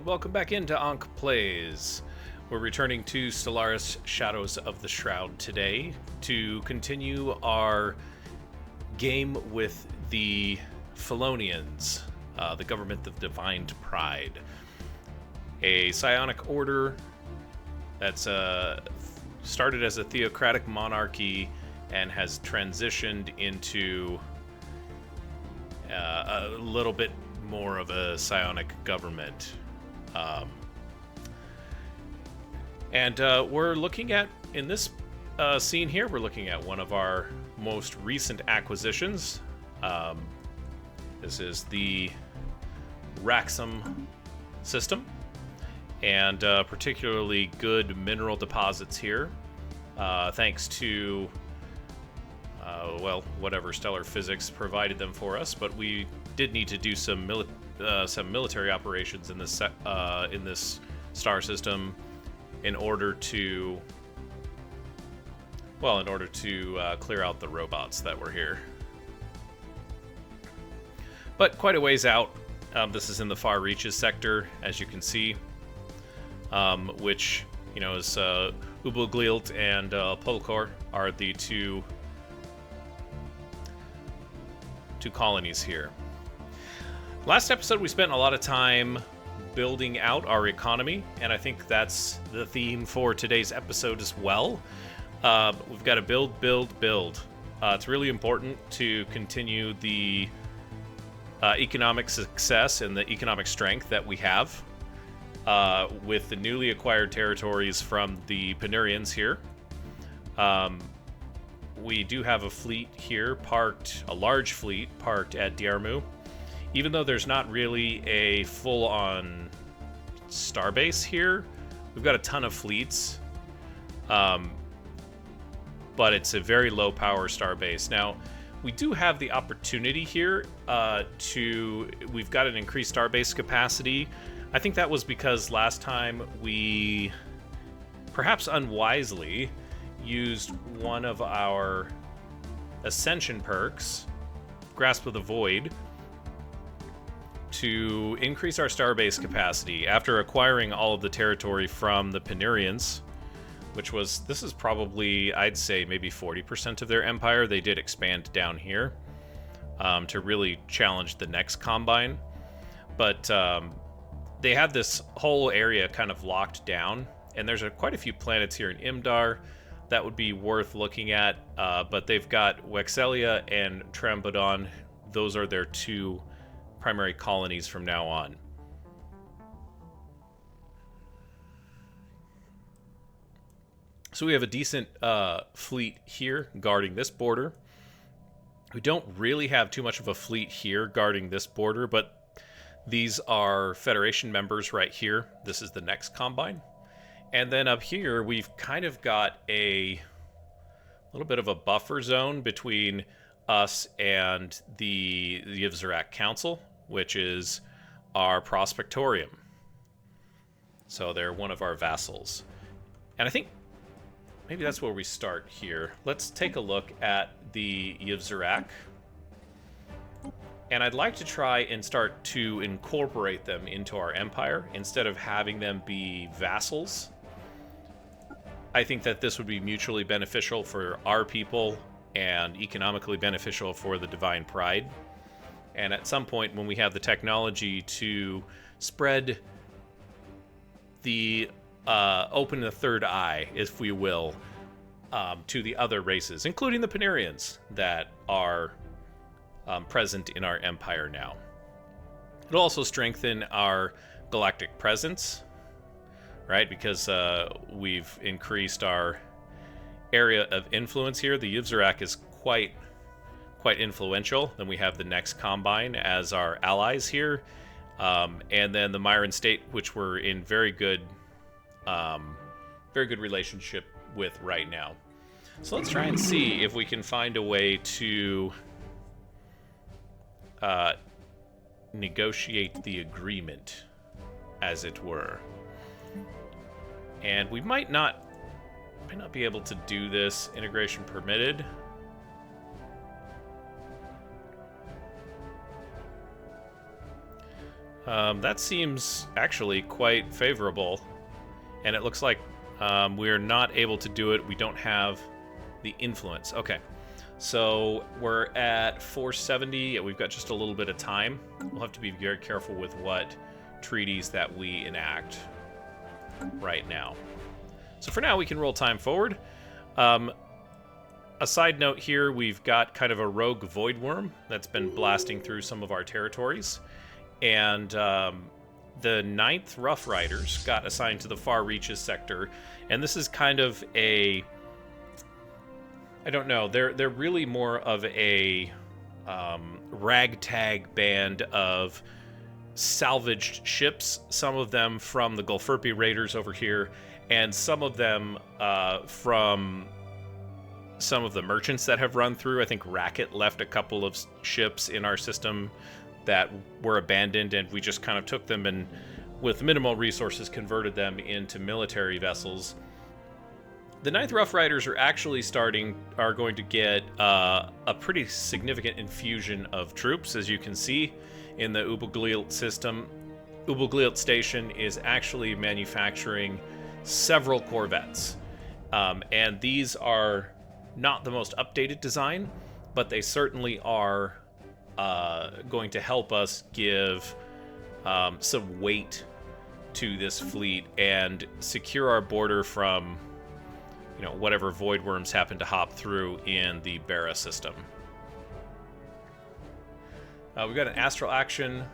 welcome back into Ankh Plays. We're returning to Stellaris Shadows of the Shroud today to continue our game with the Felonians, the government of Divine Pryde. A psionic order that's started as a theocratic monarchy and has transitioned into a little bit more of a psionic government. We're looking at, in this scene here, we're looking at one of our most recent acquisitions. This is the Raxum system, and particularly good mineral deposits here, thanks to whatever stellar physics provided them for us. But we did need to do some military operations in this star system in order to clear out the robots that were here. But quite a ways out. This is in the far reaches sector, as you can see, which is Ubuglilt and Polkor are the two colonies here. Last episode, we spent a lot of time building out our economy, and I think that's the theme for today's episode as well. We've got to build. It's really important to continue the economic success and the economic strength that we have with the newly acquired territories from the Penurians here. We do have a fleet here a large fleet parked at Diarmu. Even though there's not really a full-on starbase here, we've got a ton of fleets. But it's a very low-power starbase. Now, we do have the opportunity here we've got an increased starbase capacity. I think that was because last time we, perhaps unwisely, used one of our ascension perks, Grasp of the Void, to increase our starbase capacity after acquiring all of the territory from the Penurians, this is probably, I'd say, maybe 40% of their empire. They did expand down here to really challenge the next Combine. But they had this whole area kind of locked down, and there's quite a few planets here in Imdar that would be worth looking at, but they've got Wexelia and Trambodon. Those are their two primary colonies from now on. So we have a decent fleet here guarding this border. We don't really have too much of a fleet here guarding this border, but these are Federation members right here. This is the next Combine. And then up here, we've kind of got a little bit of a buffer zone between us and the Yvzarak Council, which is our prospectorium. So they're one of our vassals. And I think maybe that's where we start here. Let's take a look at the Yvzarak. And I'd like to try and start to incorporate them into our empire instead of having them be vassals. I think that this would be mutually beneficial for our people and economically beneficial for the Divine Pryde. And at some point, when we have the technology to spread open the third eye, if we will, to the other races, including the Penurians that are present in our empire now. It'll also strengthen our galactic presence, right? Because we've increased our area of influence here. The Yvzarak is quite influential. Then we have the next Combine as our allies here, and then the Myron State, which we're in very good relationship with right now. So let's try and see if we can find a way to negotiate the agreement, as it were. And we might not be able to do this. Integration permitted. That seems actually quite favorable. And it looks like we're not able to do it. We don't have the influence. Okay. So we're at 470. We've got just a little bit of time. We'll have to be very careful with what treaties that we enact right now. So for now, we can roll time forward. A side note here, we've got kind of a rogue void worm that's been blasting through some of our territories. And the 9th Rough Riders got assigned to the Far Reaches sector. And this is kind of a... I don't know. They're really more of a ragtag band of salvaged ships. Some of them from the Gulfurpi Raiders over here, and some of them from some of the merchants that have run through. I think Racket left a couple of ships in our system that were abandoned, and we just kind of took them and, with minimal resources, converted them into military vessels. The 9th Rough Riders are actually going to get a pretty significant infusion of troops, as you can see in the Ubuglielt system. Ubuglielt Station is actually manufacturing several corvettes, and these are not the most updated design, but they certainly are going to help us give some weight to this fleet and secure our border from, whatever void worms happen to hop through in the Barra system. We've got an astral action.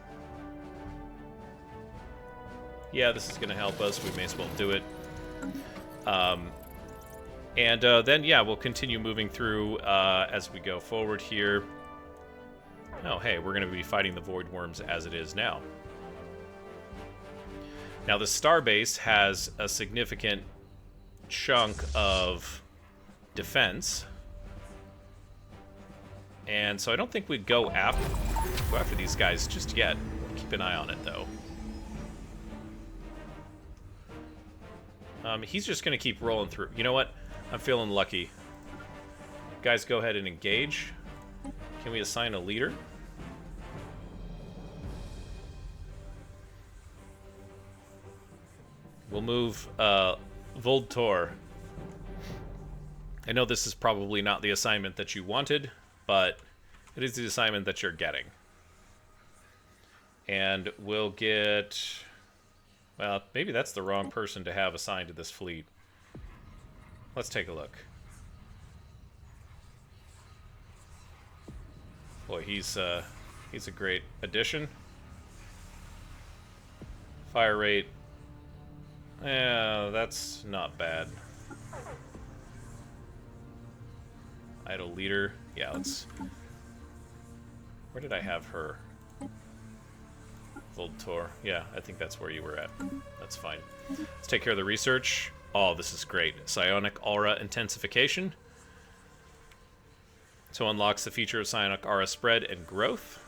Yeah, this is going to help us. We may as well do it. Then, yeah, we'll continue moving through as we go forward here. Oh, hey, we're going to be fighting the void worms as it is now. Now, the starbase has a significant chunk of defense, and so I don't think we'd go after these guys just yet. Keep an eye on it, though. He's just going to keep rolling through. You know what? I'm feeling lucky. Guys, go ahead and engage. Can we assign a leader? We'll move Voltor. I know this is probably not the assignment that you wanted, but it is the assignment that you're getting. And we'll get... Well, maybe that's the wrong person to have assigned to this fleet. Let's take a look. Boy, he's a great addition. Fire rate. Yeah, that's not bad. Idle leader. Yeah, let's... Where did I have her? Voltor. Yeah, I think that's where you were at. That's fine. Let's take care of the research. Oh, this is great. Psionic aura intensification. So unlocks the feature of psionic aura spread and growth.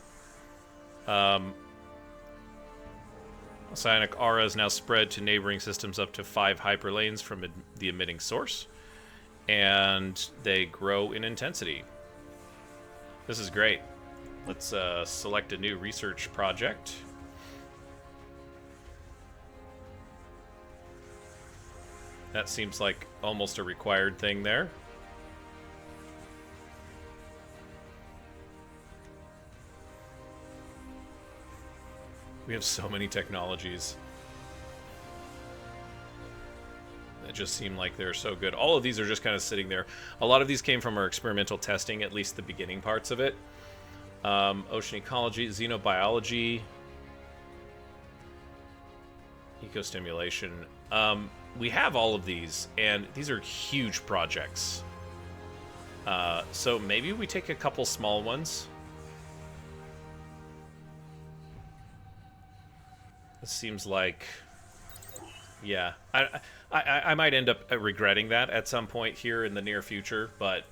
Psionic aura is now spread to neighboring systems up to 5 hyperlanes from the emitting source. And they grow in intensity. This is great. Let's select a new research project. That seems like almost a required thing there. We have so many technologies that just seem like they're so good. All of these are just kind of sitting there. A lot of these came from our experimental testing, at least the beginning parts of it. Ocean ecology, xenobiology, ecostimulation. We have all of these, and these are huge projects. So maybe we take a couple small ones. It seems like, yeah, I might end up regretting that at some point here in the near future, but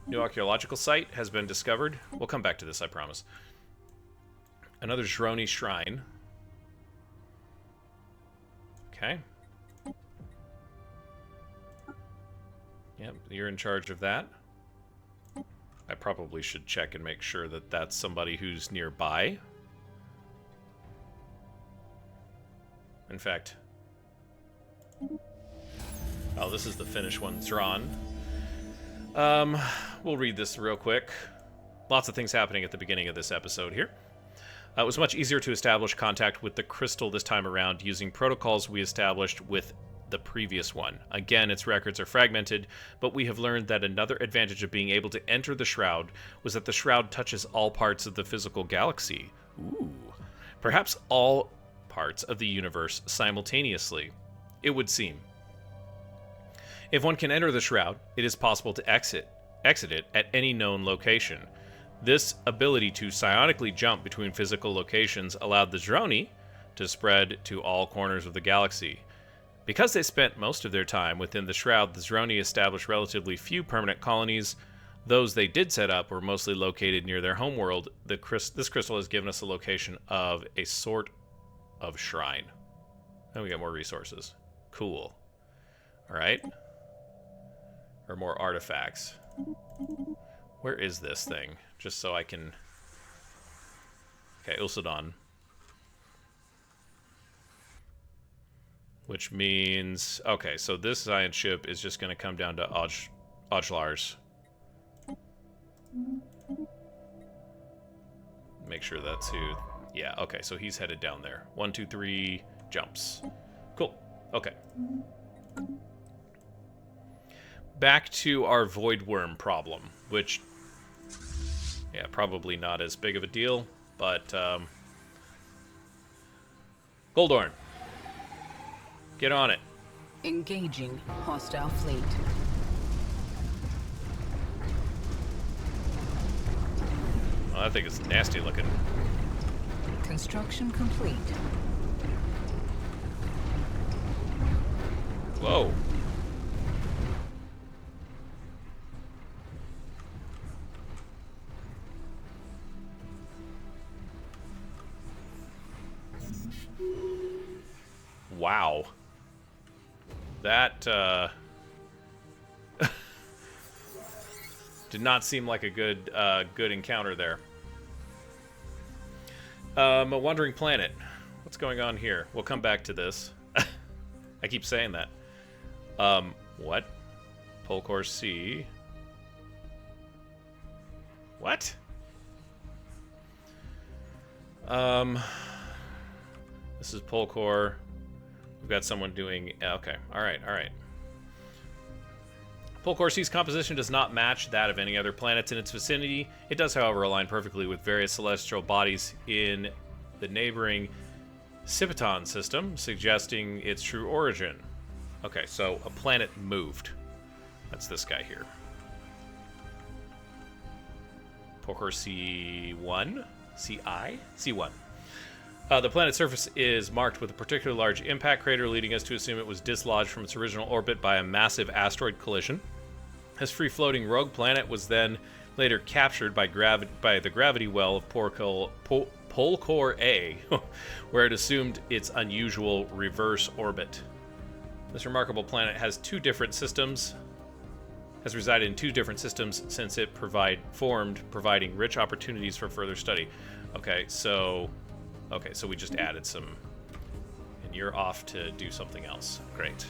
new archaeological site has been discovered. We'll come back to this, I promise. Another Zhroni shrine. Okay. Yep, you're in charge of that. I probably should check and make sure that that's somebody who's nearby. In fact... Oh, this is the finished one drawn. We'll read this real quick. Lots of things happening at the beginning of this episode here. It was much easier to establish contact with the crystal this time around using protocols we established with the previous one. Again, its records are fragmented, but we have learned that another advantage of being able to enter the Shroud was that the Shroud touches all parts of the physical galaxy. Ooh. Perhaps all parts of the universe simultaneously, it would seem. If one can enter the Shroud, it is possible to exit it at any known location. This ability to psionically jump between physical locations allowed the Droni to spread to all corners of the galaxy. Because they spent most of their time within the Shroud, the Droni established relatively few permanent colonies. Those they did set up were mostly located near their homeworld. This crystal has given us a location of a sort of shrine. And we get more resources. Cool. Alright. Or more artifacts. Where is this thing? Just so I can... Okay, Usadon. Which means... Okay, so this science ship is just going to come down to Ojlar's. Make sure that's who... Yeah, okay, so he's headed down there. 1, 2, 3, jumps. Cool. Okay. Back to our void worm problem, which... Yeah, probably not as big of a deal, but... Goldorn. Get on it. Engaging hostile fleet. Well, I think it's nasty looking. Construction complete. Whoa. Wow. That, did not seem like a good encounter there. A wandering planet. What's going on here? We'll come back to this. I keep saying that. What? Polcore C. What? This is Polcore. We've got someone doing... Okay, alright. Polcore C's composition does not match that of any other planets in its vicinity. It does, however, align perfectly with various celestial bodies in the neighboring Cipiton system, suggesting its true origin. Okay, so a planet moved. That's this guy here. Polcore C1? CI? C1. The planet's surface is marked with a particularly large impact crater, leading us to assume it was dislodged from its original orbit by a massive asteroid collision. This free-floating rogue planet was then later captured by the gravity well of Polcore A, where it assumed its unusual reverse orbit. This remarkable planet has resided in two different systems since it formed, providing rich opportunities for further study. Okay, so we just added some, and you're off to do something else. Great.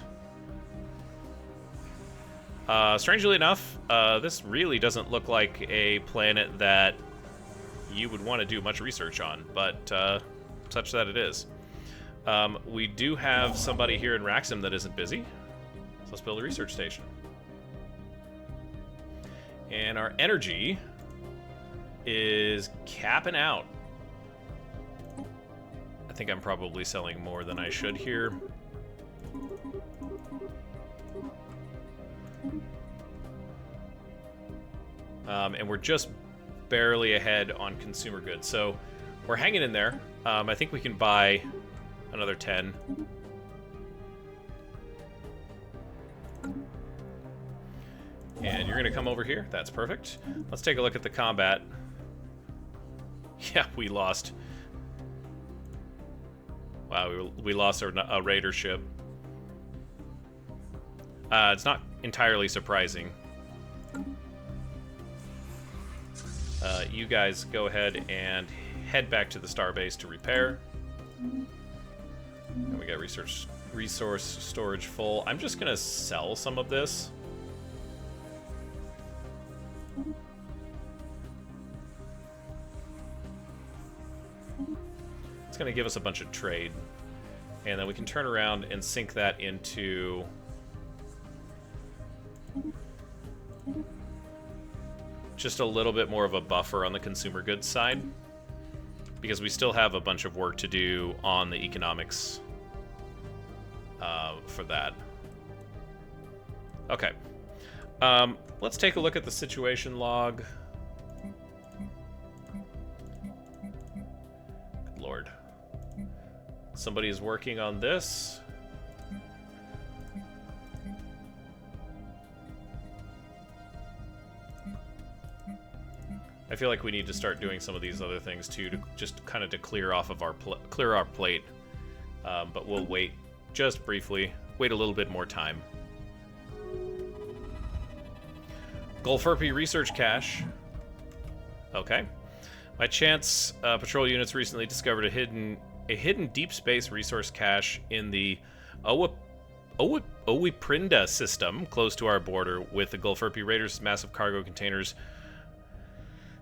Strangely enough, this really doesn't look like a planet that you would want to do much research on, but such that it is. We do have somebody here in Raxum that isn't busy, so let's build a research station. And our energy is capping out. I think I'm probably selling more than I should here. And we're just barely ahead on consumer goods. So we're hanging in there. I think we can buy another 10. And you're going to come over here. That's perfect. Let's take a look at the combat. Yeah, we lost. Wow, we lost a raider ship. It's not entirely surprising. You guys go ahead and head back to the starbase to repair. And we got resource storage full. I'm just gonna sell some of this. It's gonna give us a bunch of trade. And then we can turn around and sink that into just a little bit more of a buffer on the consumer goods side, because we still have a bunch of work to do on the economics for that. Okay. Let's take a look at the situation log. Good Lord. Somebody is working on this. I feel like we need to start doing some of these other things too, to just kind of to clear off of our plate. But we'll wait just briefly. Wait a little bit more time. Gulfurpy research cache. Okay. My chance patrol units recently discovered a hidden deep space resource cache in the Owiprinda system close to our border with the Gulfurpy Raiders' massive cargo containers.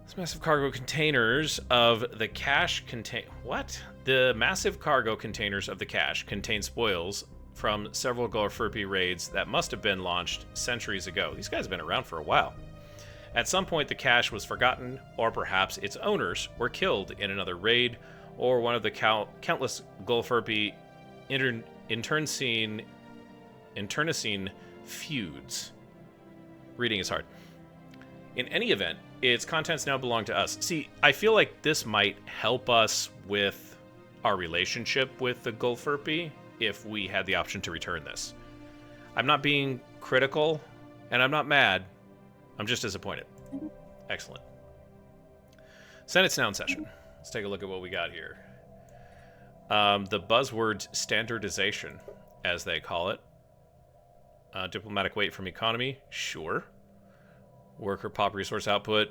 These massive cargo containers of the cache contain... What? The massive cargo containers of the cache contain spoils from several Gulfurpy raids that must have been launched centuries ago. These guys have been around for a while. At some point, the cache was forgotten, or perhaps its owners were killed in another raid, or one of the countless Gulfurpy internecine feuds. Reading is hard. In any event, its contents now belong to us. See, I feel like this might help us with our relationship with the Gulfurpy if we had the option to return this. I'm not being critical, and I'm not mad. I'm just disappointed. Excellent. Senate's now in session. Let's take a look at what we got here. The buzzword standardization, as they call it. Diplomatic weight from economy, sure. Worker pop resource output.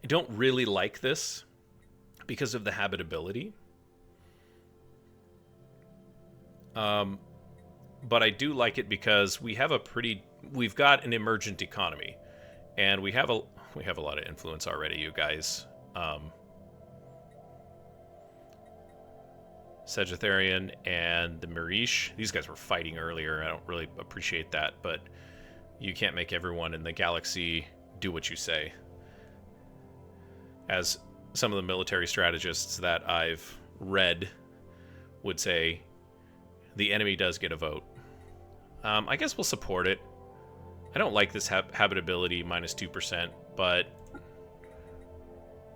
I don't really like this because of the habitability. But I do like it because we've got an emergent economy, and we have a lot of influence already, you guys. Sagittarian and the Mirish, these guys were fighting earlier. I don't really appreciate that, but you can't make everyone in the galaxy do what you say. As some of the military strategists that I've read would say, the enemy does get a vote. I guess we'll support it. I don't like this habitability minus 2%, but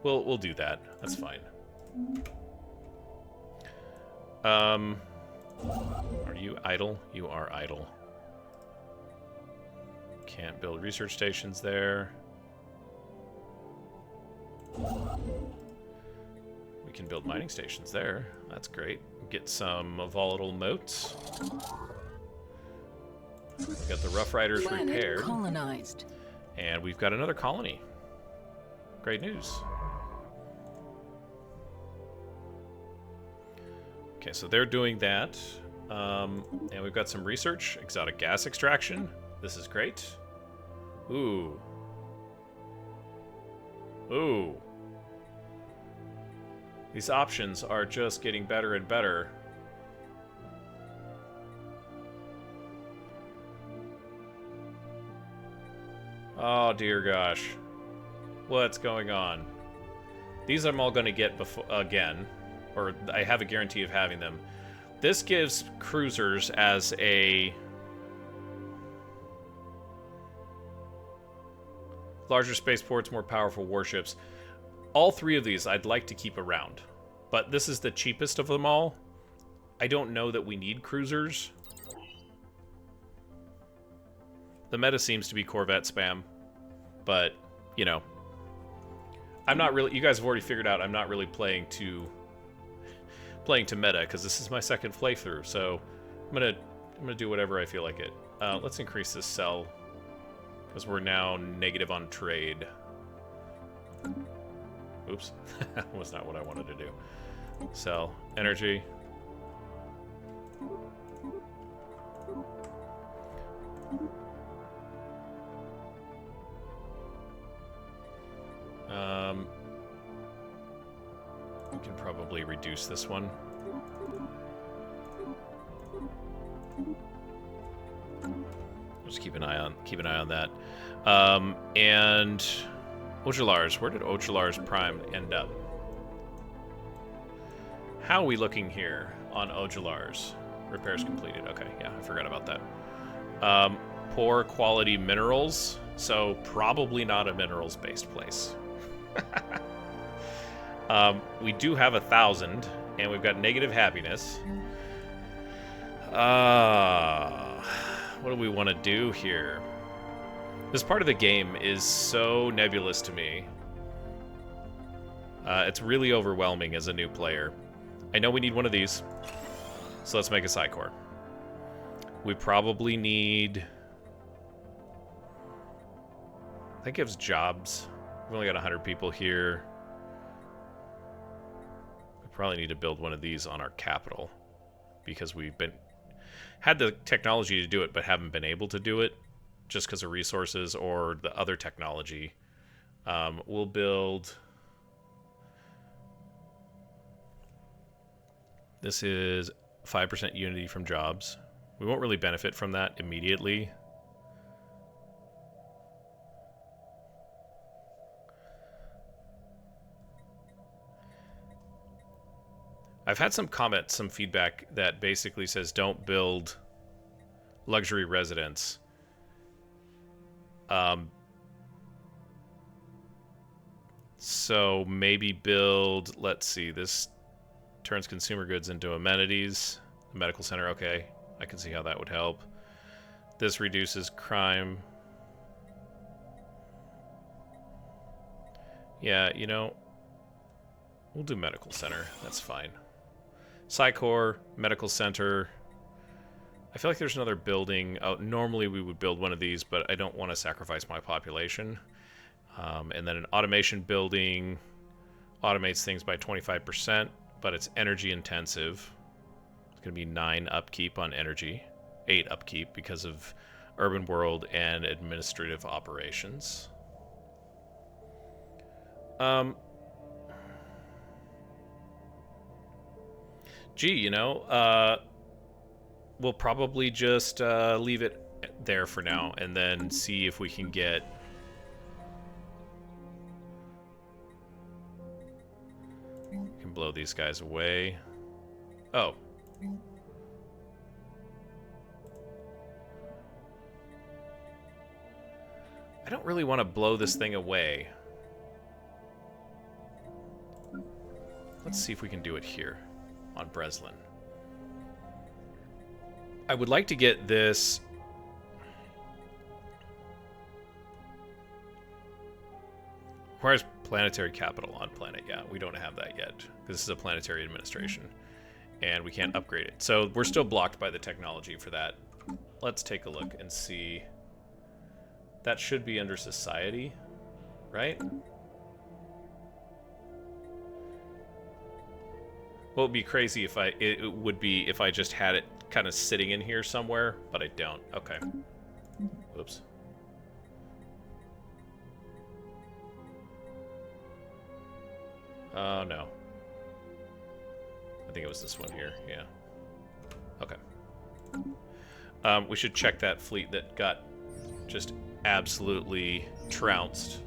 we'll do that. That's fine. Are you idle? You are idle. Can't build research stations there. We can build mining stations there. That's great. Get some volatile motes. We've got the Rough Riders repaired. Colonized. And we've got another colony. Great news. Okay, so they're doing that. And we've got some research. Exotic gas extraction. This is great. Ooh. Ooh. These options are just getting better and better. Oh dear gosh. What's going on? These I'm all going to get again. Or I have a guarantee of having them. This gives cruisers as a larger spaceports, more powerful warships. All three of these I'd like to keep around, but this is the cheapest of them all. I don't know that we need cruisers. The meta seems to be Corvette spam, but, you know, I'm not really, you guys have already figured out I'm not really playing to meta, because this is my second playthrough, so I'm gonna do whatever I feel like it. Let's increase this cell, because we're now negative on trade. Oops, that was not what I wanted to do. Sell energy. We can probably reduce this one. Just keep an eye on that. And Ojalars, where did Ojalars Prime end up? How are we looking here on Ojalars? Repairs completed. Okay, yeah, I forgot about that. Poor quality minerals, so probably not a minerals-based place. We do have 1,000, and we've got negative happiness. What do we want to do here? This part of the game is so nebulous to me. It's really overwhelming as a new player. I know we need one of these, so let's make a psi core. We probably need... That gives jobs. We've only got 100 people here. We probably need to build one of these on our capital, because we've had the technology to do it, but haven't been able to do it just because of resources or the other technology. We'll build... This is 5% unity from jobs. We won't really benefit from that immediately. I've had some comments, some feedback that basically says don't build luxury residence. So maybe build, let's see, this turns consumer goods into amenities. The medical center, okay. I can see how that would help. This reduces crime. Yeah, you know, we'll do medical center. That's fine. Psy-Core, medical center. I feel like there's another building. Oh, normally we would build one of these, but I don't want to sacrifice my population. And then an automation building automates things by 25%, but it's energy intensive. It's going to be 9 upkeep on energy, 8 upkeep because of urban world and administrative operations. Gee, you know, we'll probably just leave it there for now and then see if we can get... Can blow these guys away. Oh. I don't really want to blow this thing away. Let's see if we can do it here on Breslin. I would like to get this... Requires planetary capital on planet. Yeah, we don't have that yet. This is a planetary administration. And we can't upgrade it. So we're still blocked by the technology for that. Let's take a look and see. That should be under society, right? Well, it'd be crazy if it would be if I just had it kind of sitting in here somewhere, but I don't. Okay. Whoops. Oh, no. I think it was this one here. Yeah. Okay. We should check that fleet that got just absolutely trounced.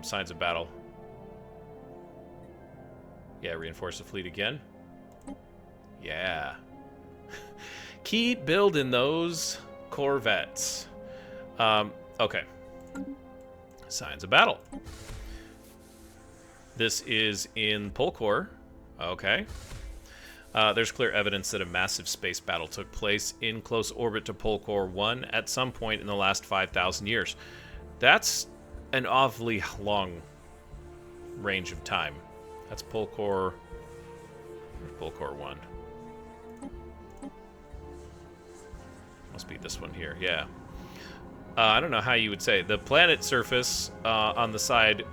Signs of battle. Yeah, reinforce the fleet again. Yeah. Keep building those corvettes. Okay. Signs of battle. This is in Polkor. Okay. There's clear evidence that a massive space battle took place in close orbit to Polkor 1 at some point in the last 5,000 years. That's an awfully long range of time. That's Polkor 1. Must be this one here, yeah. I don't know how you would say. The planet surface on the side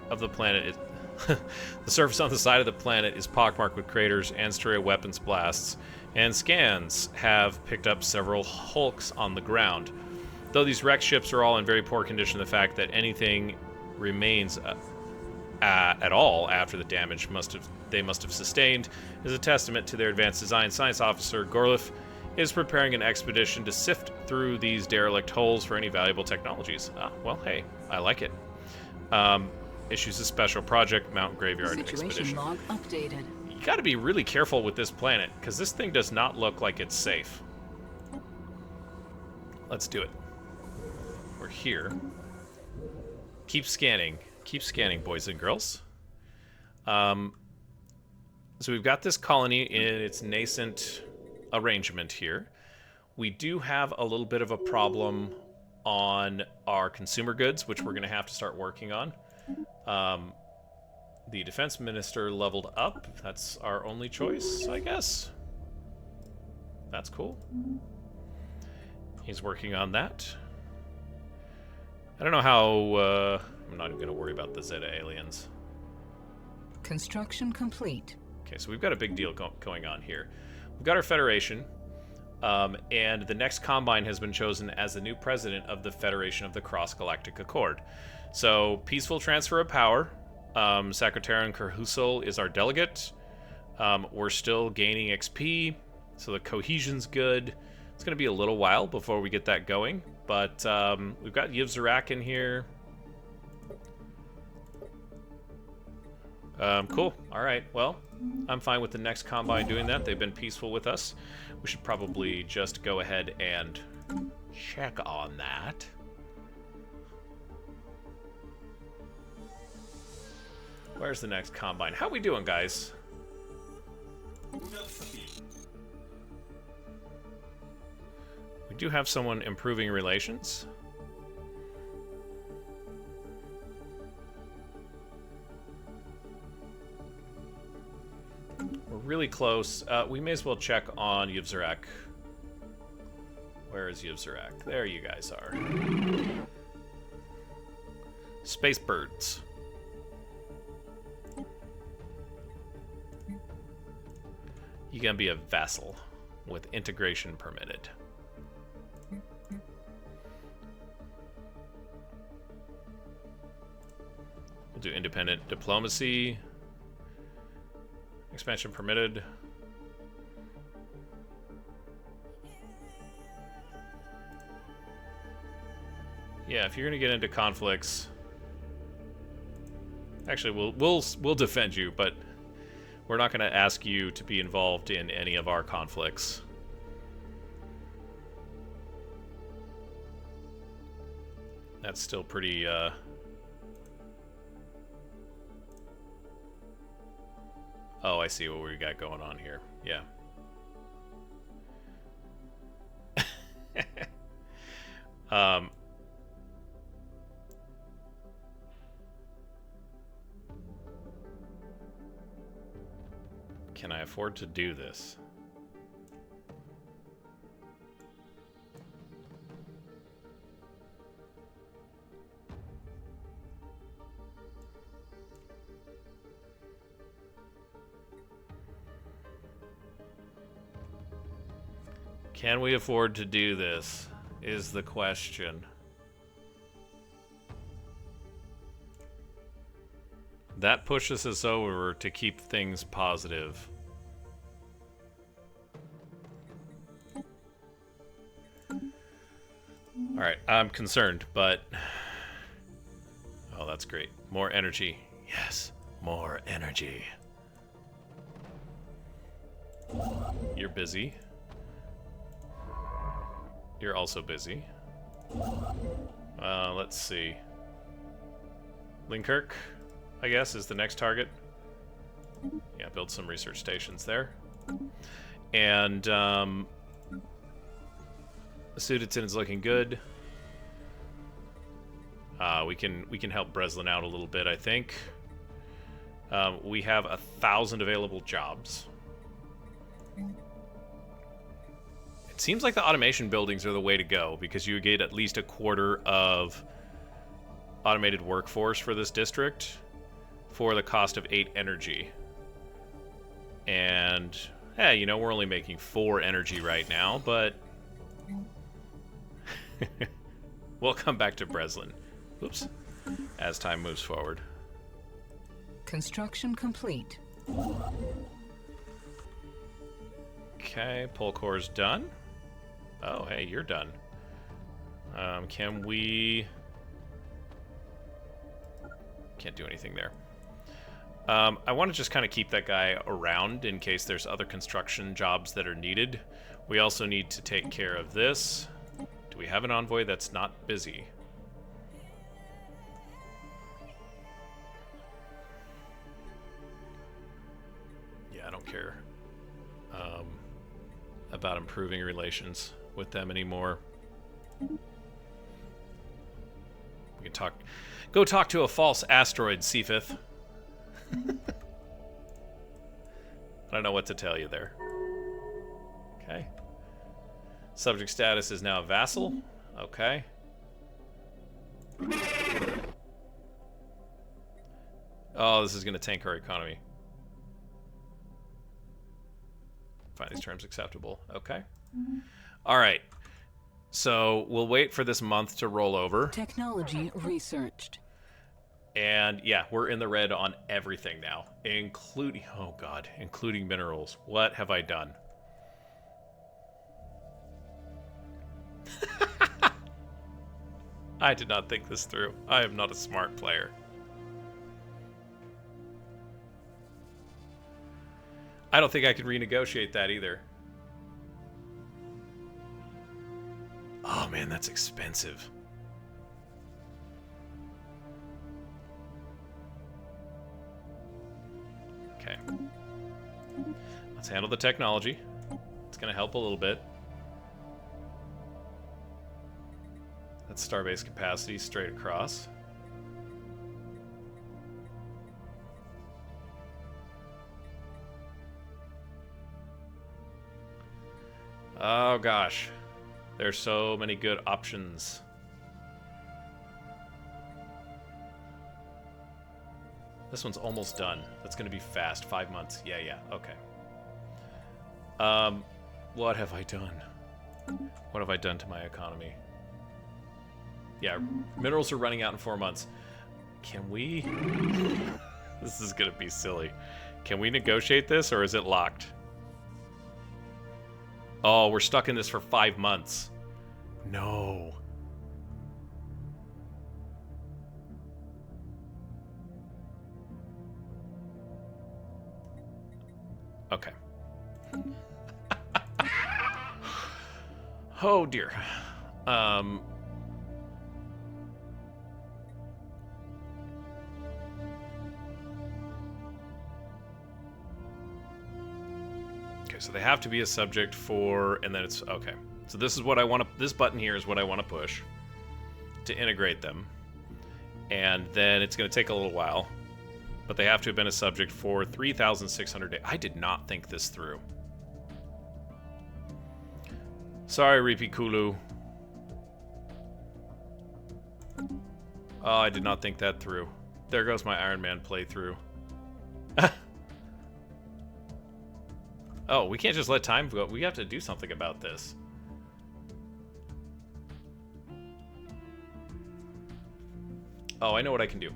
of the planet The surface on the side of the planet is pockmarked with craters and stray weapons blasts, and scans have picked up several hulks on the ground. Though these wrecked ships are all in very poor condition, the fact that anything remains at all after the damage they must have sustained is a testament to their advanced design. Science Officer Gorlif is preparing an expedition to sift through these derelict holes for any valuable technologies. Well, hey, I like it. Issues a special project, Mountain Graveyard Expedition. Log updated. You gotta be really careful with this planet, because this thing does not look like it's safe. Let's do it. We're here. Keep scanning. Keep scanning, boys and girls. So we've got this colony in its nascent arrangement here. We do have a little bit of a problem on our consumer goods, which we're going to have to start working on. The defense minister leveled up. That's our only choice, I guess. That's cool. He's working on that. I don't know how... I'm not even going to worry about the Zeta aliens. Construction complete. Okay, so we've got a big deal going on here. We've got our Federation, and the next Combine has been chosen as the new president of the Federation of the Cross-Galactic Accord. So, peaceful transfer of power. Secretarian Kerhusel is our delegate. We're still gaining XP, so the cohesion's good. It's going to be a little while before we get that going, but we've got Yivzarak in here. Cool. All right. Well, I'm fine with the next Combine doing that. They've been peaceful with us. We should probably just go ahead and check on that. Where's the next Combine? How we doing, guys? We do have someone improving relations. We're really close. We may as well check on Yivzarak. Where is Yivzarak? There you guys are. Space birds. You can be a vassal with integration permitted. We'll do independent diplomacy. Expansion permitted. Yeah, if you're gonna get into conflicts, actually, we'll defend you, but we're not gonna ask you to be involved in any of our conflicts. That's still pretty. Oh, I see what we got going on here. Yeah. Can I afford to do this? Can we afford to do this, is the question. That pushes us over to keep things positive. Alright, I'm concerned, but... Oh, that's great. More energy. Yes, more energy. You're busy. You're also busy. Let's see. Linkirk, I guess, is the next target. Yeah, build some research stations there. And Sudeton is looking good. We can help Breslin out a little bit, I think. We have 1,000 available jobs. It seems like the automation buildings are the way to go, because you get at least a quarter of automated workforce for this district for the cost of 8 energy. And, yeah, you know, we're only making 4 energy right now, but... we'll come back to Breslin. Oops. As time moves forward. Construction complete. Okay, pull core's done. Oh, hey, you're done. Can we... Can't do anything there. I want to just kind of keep that guy around in case there's other construction jobs that are needed. We also need to take care of this. Do we have an envoy that's not busy? Yeah, I don't care about improving relations with them anymore. We can talk. Go talk to a false asteroid, Seafith. I don't know what to tell you there. Okay. Subject status is now a vassal. Okay. Oh, this is going to tank our economy. Find these terms acceptable. Okay. All right. So we'll wait for this month to roll over. Technology researched. And yeah, we're in the red on everything now, including, oh God, including minerals. What have I done? I did not think this through. I am not a smart player. I don't think I can renegotiate that either. Oh man, that's expensive. Okay. Let's handle the technology. It's going to help a little bit. That's starbase capacity straight across. Oh gosh. There's so many good options. This one's almost done. That's going to be fast. 5 months. Yeah, okay. What have I done? What have I done to my economy? Yeah, minerals are running out in 4 months. Can we... This is going to be silly. Can we negotiate this, or is it locked? Oh, we're stuck in this for 5 months. No. Okay. Oh dear. Okay, so they have to be a subject for, and then it's, okay. So this is what I want to, this button here is what I want to push to integrate them. And then it's going to take a little while, but they have to have been a subject for 3,600 days. I did not think this through. Sorry, Ripi Kulu. Oh, I did not think that through. There goes my Ironman playthrough. Oh, we can't just let time go. We have to do something about this. Oh, I know what I can do.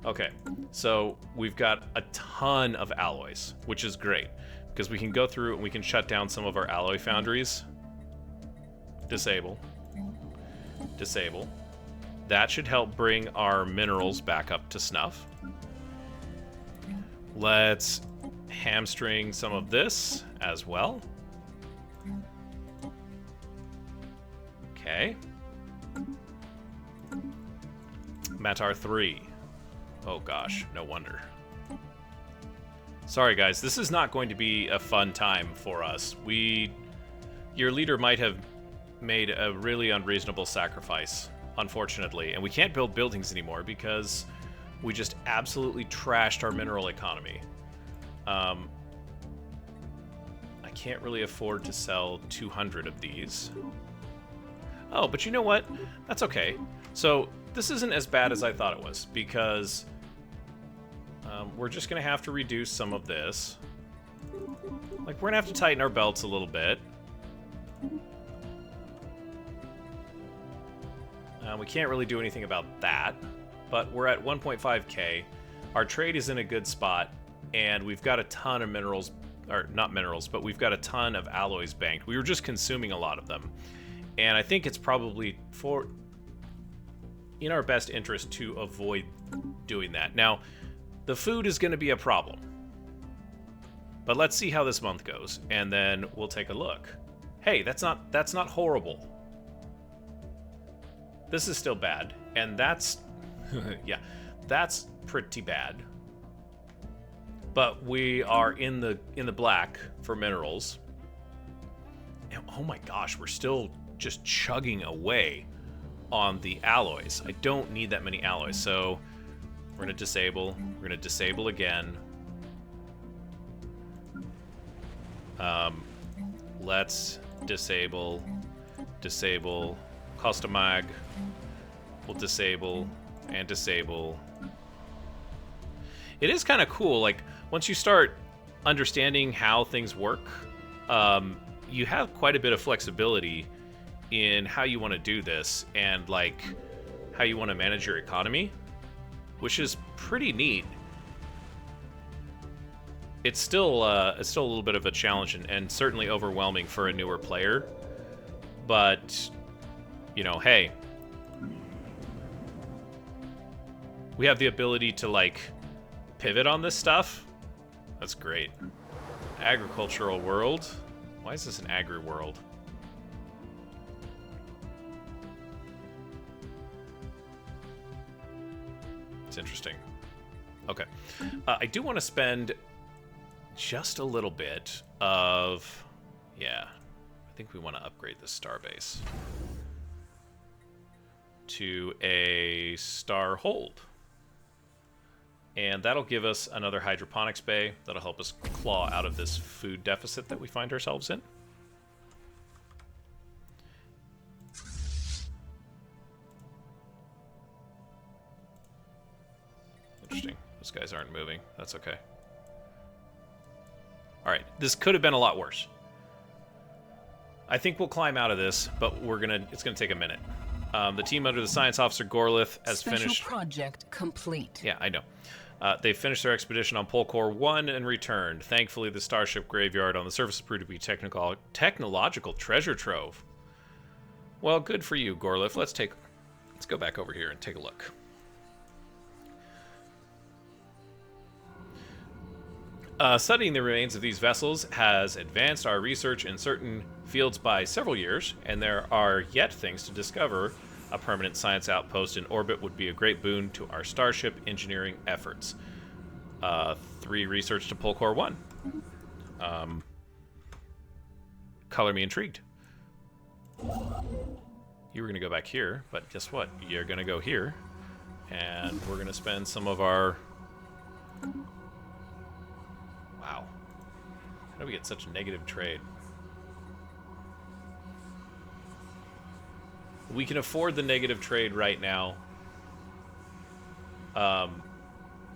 Okay, so we've got a ton of alloys, which is great, because we can go through and we can shut down some of our alloy foundries. Disable. Disable. That should help bring our minerals back up to snuff. Let's hamstring some of this as well. Okay. Matar 3. Oh gosh, no wonder. Sorry guys, this is not going to be a fun time for us. Your leader might have made a really unreasonable sacrifice, unfortunately, and we can't build buildings anymore because we just absolutely trashed our mineral economy. I can't really afford to sell 200 of these. Oh, but you know what? That's okay. So this isn't as bad as I thought it was, because We're just going to have to reduce some of this. Like, we're going to have to tighten our belts a little bit. We can't really do anything about that, but we're at 1.5k. Our trade is in a good spot, and we've got a ton of minerals, or not minerals, but we've got a ton of alloys banked. We were just consuming a lot of them, and I think it's probably in our best interest to avoid doing that. Now, the food is going to be a problem, but let's see how this month goes, and then we'll take a look. Hey, that's not horrible. This is still bad, and that's yeah, that's pretty bad. But we are in the black for minerals. And oh my gosh, we're still just chugging away on the alloys. I don't need that many alloys, so we're gonna disable. We're gonna disable again. Let's disable, custom mag. We'll disable and disable. It is kind of cool, like, once you start understanding how things work, you have quite a bit of flexibility in how you want to do this and, like, how you want to manage your economy, which is pretty neat. It's still a little bit of a challenge and certainly overwhelming for a newer player, but, you know, hey, we have the ability to, like, pivot on this stuff. That's great. Agricultural world. Why is this an agri world? It's interesting. Okay. I do want to spend just a little bit of... Yeah. I think we want to upgrade this starbase to a star hold. And that'll give us another hydroponics bay that'll help us claw out of this food deficit that we find ourselves in. Interesting. Those guys aren't moving. That's okay. Alright, this could have been a lot worse. I think we'll climb out of this, but it's gonna take a minute. The team under the science officer Gorlith has finished... Special project complete. Yeah, I know. They finished their expedition on Polkor 1 and returned. Thankfully, the starship graveyard on the surface proved to be technological treasure trove. Well, good for you, Gorlith. Let's go back over here and take a look. Studying the remains of these vessels has advanced our research in certain fields by several years, and there are yet things to discover. A permanent science outpost in orbit would be a great boon to our starship engineering efforts. 3 research to Polkor 1. Color me intrigued. You were going to go back here, but guess what? You're going to go here, and we're going to spend some of our... Wow. How do we get such negative trade? We can afford the negative trade right now.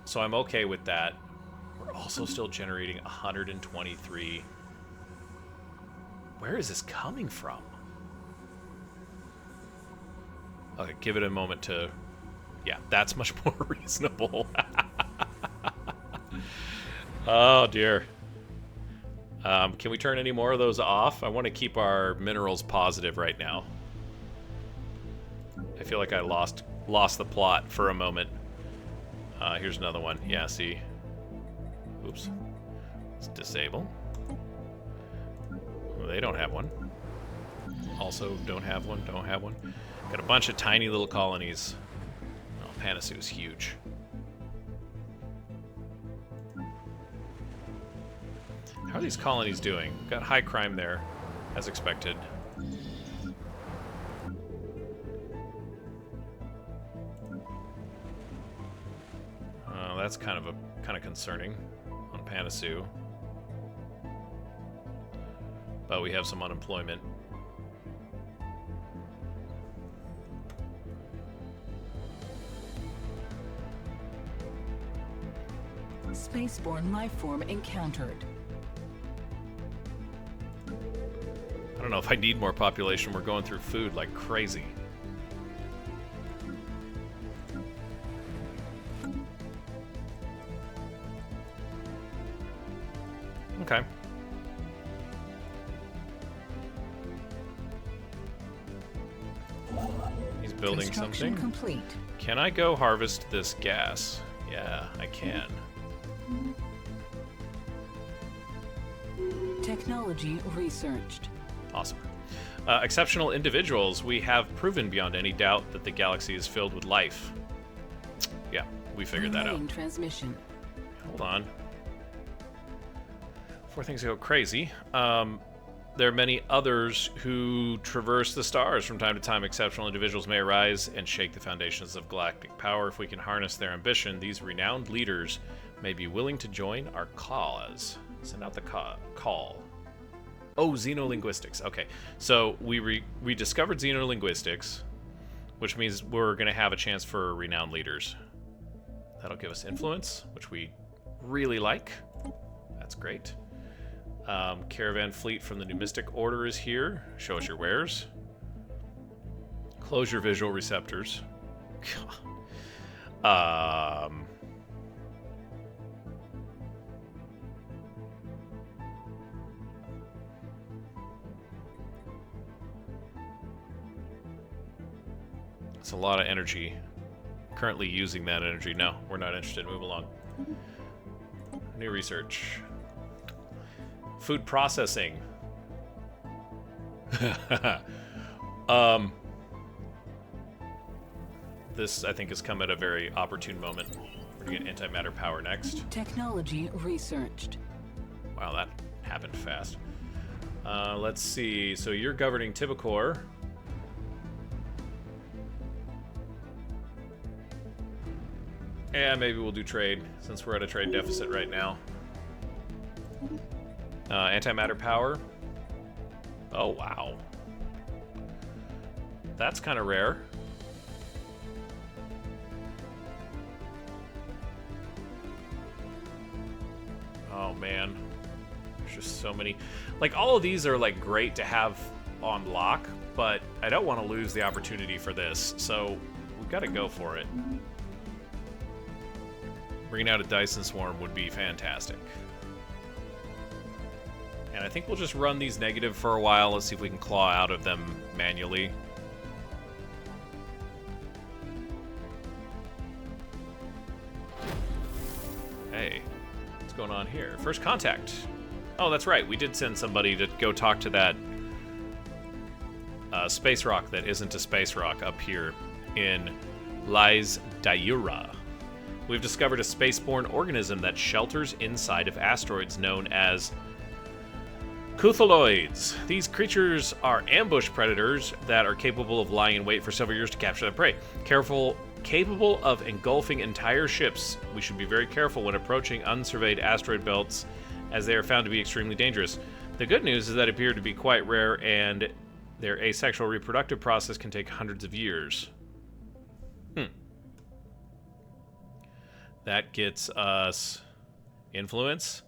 So I'm okay with that. We're also still generating 123. Where is this coming from? Okay, give it a moment to... Yeah, that's much more reasonable. Oh, dear. Can we turn any more of those off? I want to keep our minerals positive right now. I feel like I lost the plot for a moment. Here's another one. Yeah, see? Oops. Let's disable. Well, they don't have one. Also, don't have one. Don't have one. Got a bunch of tiny little colonies. Oh, Panasu's is huge. How are these colonies doing? Got high crime there, as expected. That's kind of concerning on Panasu. But we have some unemployment. Spaceborne life form encountered. I don't know if I need more population. We're going through food like crazy. Okay. He's building something. Complete. Can I go harvest this gas? Yeah, I can. Technology researched. Awesome. Exceptional individuals. We have proven beyond any doubt that the galaxy is filled with life. Yeah, we figured that out. Transmission. Hold on. Before things go crazy, there are many others who traverse the stars from time to time. Exceptional individuals may arise and shake the foundations of galactic power. If we can harness their ambition, these renowned leaders may be willing to join our cause. Send out the call. Oh, xenolinguistics. Okay, so we discovered xenolinguistics, which means we're going to have a chance for renowned leaders. That'll give us influence, which we really like. That's great. Caravan fleet from the Numistic Order is here. Show us your wares. Close your visual receptors. It's a lot of energy. Currently using that energy. No, we're not interested. Move along. New research. Food processing. This, I think, has come at a very opportune moment. We're going to get antimatter power next. Technology researched. Wow, that happened fast. Let's see. So you're governing Tibicor. Yeah, maybe we'll do trade, since we're at a trade deficit right now. Antimatter power. Oh, wow. That's kind of rare. Oh, man. There's just so many. Like, all of these are, like, great to have on lock, but I don't want to lose the opportunity for this, so we've got to go for it. Bringing out a Dyson Swarm would be fantastic. And I think we'll just run these negative for a while. Let's see if we can claw out of them manually. Hey, what's going on here? First contact. Oh, that's right. We did send somebody to go talk to that space rock that isn't a space rock up here in Lyra. We've discovered a spaceborne organism that shelters inside of asteroids known as Cuthaloids. These creatures are ambush predators that are capable of lying in wait for several years to capture their prey. Capable of engulfing entire ships. We should be very careful when approaching unsurveyed asteroid belts, as they are found to be extremely dangerous. The good news is that they appear to be quite rare, and their asexual reproductive process can take hundreds of years. That gets us influence.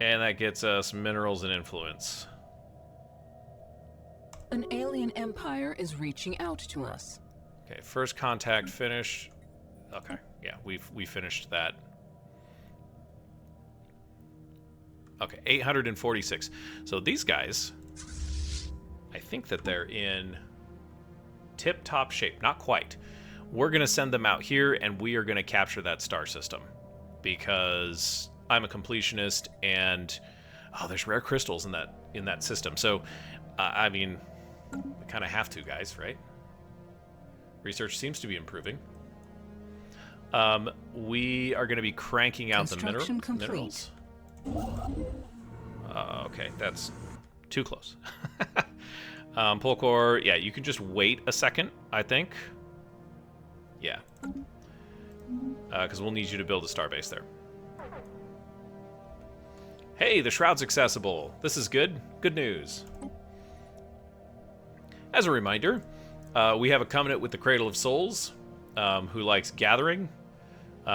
And that gets us minerals and influence. An alien empire is reaching out to us. Okay, first contact finished. Okay, yeah, we finished that. Okay, 846. So these guys, I think that they're in tip-top shape. Not quite. We're going to send them out here, and we are going to capture that star system. Because I'm a completionist, and there's rare crystals in that system. So, I mean, we kind of have to, guys, right? Research seems to be improving. We are going to be cranking out the minerals. Okay, that's too close. Pull core, yeah, you can just wait a second, I think. Yeah. Because we'll need you to build a starbase there. Hey, the Shroud's accessible. This is good. Good news. As a reminder, we have a covenant with the Cradle of Souls. who likes gathering,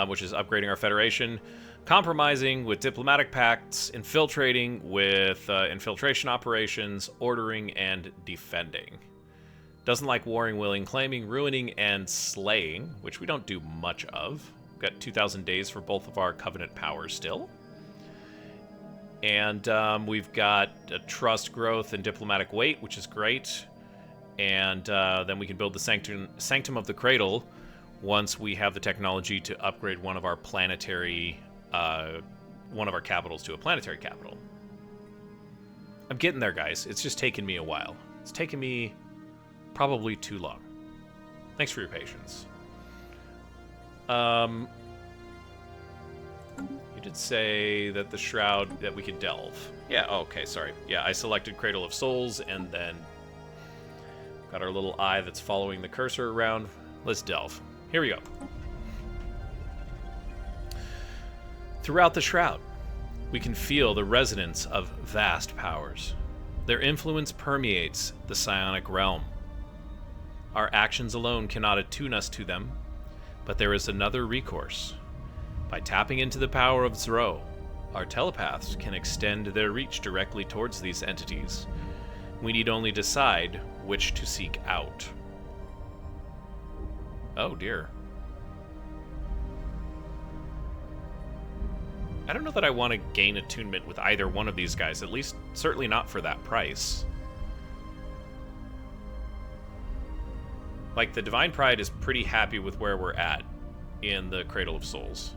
which is upgrading our Federation, compromising with diplomatic pacts, infiltrating with infiltration operations, ordering, and defending. Doesn't like warring, willing, claiming, ruining, and slaying, which we don't do much of. We've got 2,000 days for both of our Covenant powers still. And we've got a trust growth and diplomatic weight, which is great. And then we can build the Sanctum of the Cradle once we have the technology to upgrade one of our planetary, one of our capitals to a planetary capital. I'm getting there, guys. It's just taken me a while. It's taken me probably too long. Thanks for your patience. You did say that the Shroud, that we could delve. Yeah, oh, okay, sorry. Yeah, I selected Cradle of Souls, and then got our little eye that's following the cursor around. Let's delve. Here we go. Throughout the Shroud, we can feel the resonance of vast powers. Their influence permeates the psionic realm. Our actions alone cannot attune us to them, but there is another recourse. By tapping into the power of Zro, our telepaths can extend their reach directly towards these entities. We need only decide which to seek out. Oh dear. I don't know that I want to gain attunement with either one of these guys, at least certainly not for that price. Like, the Divine Pryde is pretty happy with where we're at in the Cradle of Souls.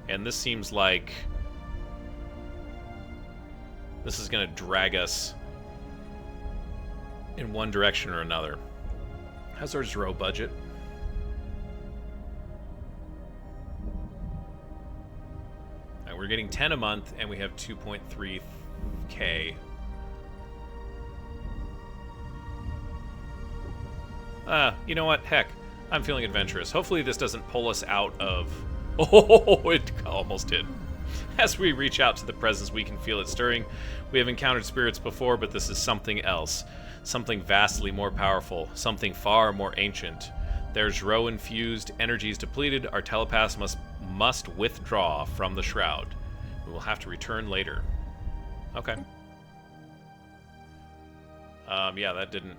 And this seems like this is going to drag us in one direction or another. How's our Zero budget? And we're getting 10 a month, and we have 2.3K. You know what? Heck, I'm feeling adventurous. Hopefully this doesn't pull us out of... Oh, it almost did. As we reach out to the presence, we can feel it stirring. We have encountered spirits before, but this is something else. Something vastly more powerful. Something far more ancient. Their Zro-infused energies depleted. Our telepaths must withdraw from the Shroud. We will have to return later. Okay. Yeah, that didn't...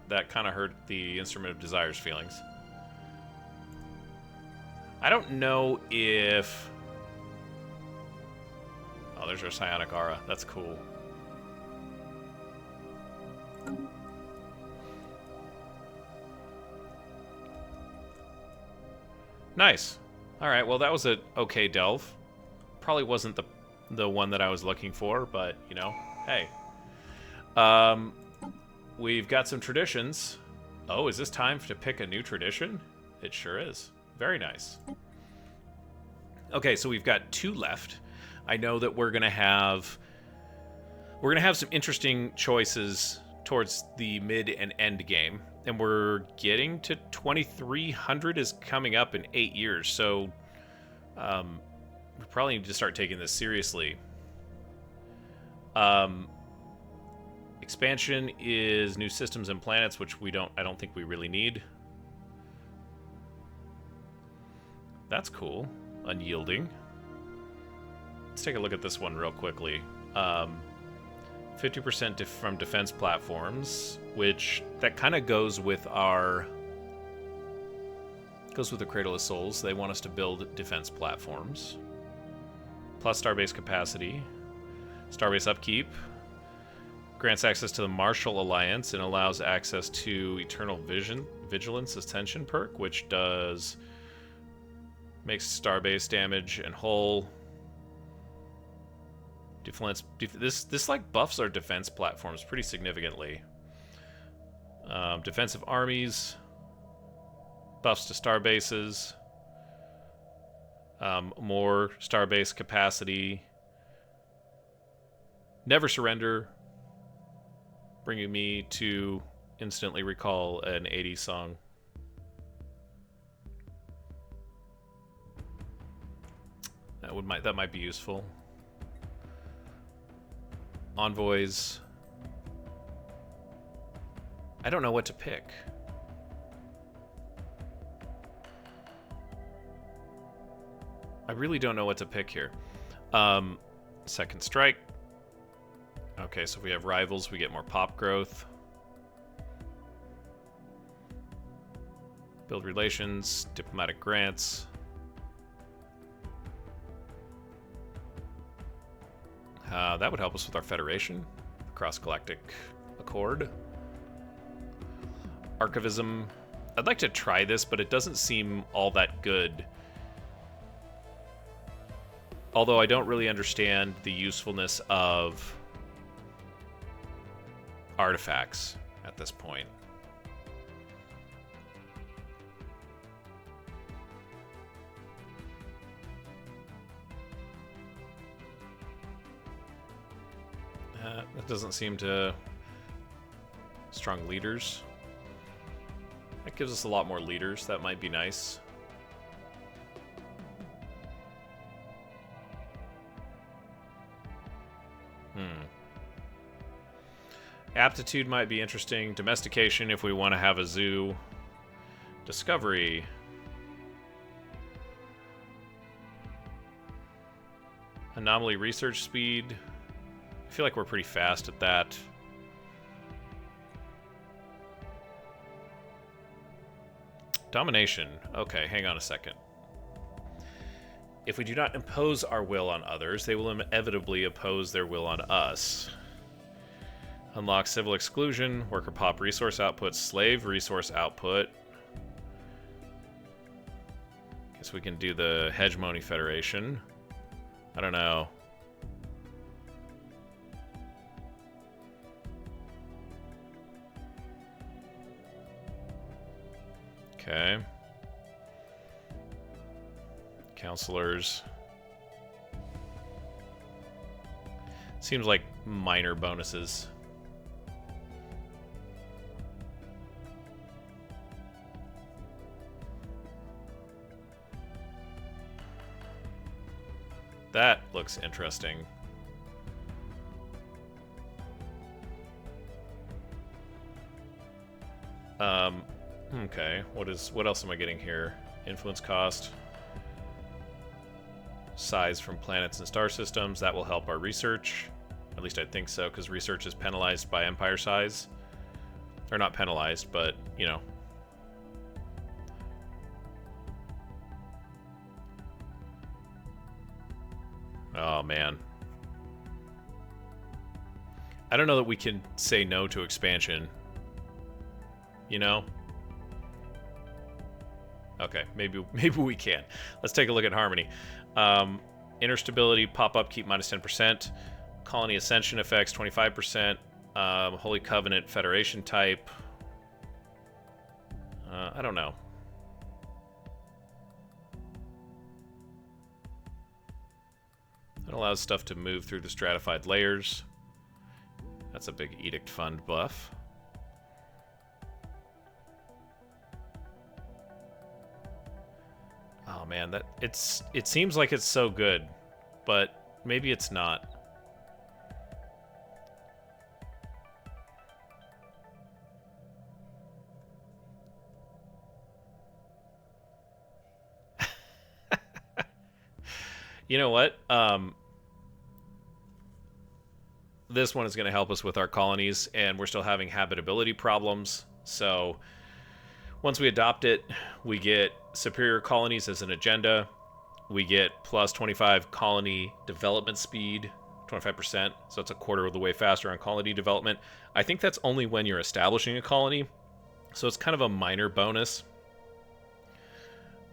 That kind of hurt the Instrument of Desire's feelings. I don't know if... Oh, there's our psionic aura. That's cool. Nice. All right, well, that was a okay delve. Probably wasn't the one that I was looking for, but, you know, hey. We've got some traditions. Oh, is this time to pick a new tradition? It sure is. Very nice. Okay, so we've got 2 left. I know that we're gonna have some interesting choices towards the mid and end game, and we're getting to 2300 is coming up in 8 years. So we probably need to start taking this seriously. Expansion is new systems and planets, which I don't think we really need. That's cool. Unyielding. Let's take a look at this one real quickly. 50% from defense platforms, which that kind of goes with the Cradle of Souls. They want us to build defense platforms. Plus starbase capacity. Starbase upkeep. Grants access to the Martial Alliance and allows access to Eternal Vigilance Ascension perk, which makes starbase damage and hull. This like buffs our defense platforms pretty significantly. Defensive armies, buffs to starbases, more starbase capacity. Never surrender. Bringing me to instantly recall an 80s song. That might be useful. Envoys. I don't know what to pick. really don't know what to pick here. Second strike. Okay, so if we have rivals, we get more pop growth. Build relations, diplomatic grants. That would help us with our Federation. Cross-Galactic Accord. Archivism. I'd like to try this, but it doesn't seem all that good. Although I don't really understand the usefulness of artifacts at this point. That doesn't seem to... Strong leaders. That gives us a lot more leaders. That might be nice. Aptitude might be interesting. Domestication if we want to have a zoo. Discovery. Anomaly research speed. I feel like we're pretty fast at that. Domination. Okay, hang on a second. If we do not impose our will on others, they will inevitably oppose their will on us. Unlock civil exclusion, worker pop resource output, slave resource output. Guess we can do the Hegemony Federation. I don't know. Okay. Counselors. Seems like minor bonuses. That looks interesting. Okay, what else am I getting here? Influence cost. Size from planets and star systems. That will help our research. At least I think so, because research is penalized by empire size. Or not penalized, but, you know. Oh, man. I don't know that we can say no to expansion. You know? Okay, maybe we can. Let's take a look at Harmony. Inner stability, pop-up, keep minus 10%. Colony Ascension effects, 25%. Holy Covenant, Federation type. I don't know. It allows stuff to move through the stratified layers. That's a big Edict Fund buff. Oh man, it seems like it's so good, but maybe it's not. You know what? This one is going to help us with our colonies, and we're still having habitability problems. So once we adopt it, we get superior colonies as an agenda. We get plus 25 colony development speed, 25%. So it's a quarter of the way faster on colony development. I think that's only when you're establishing a colony. So it's kind of a minor bonus.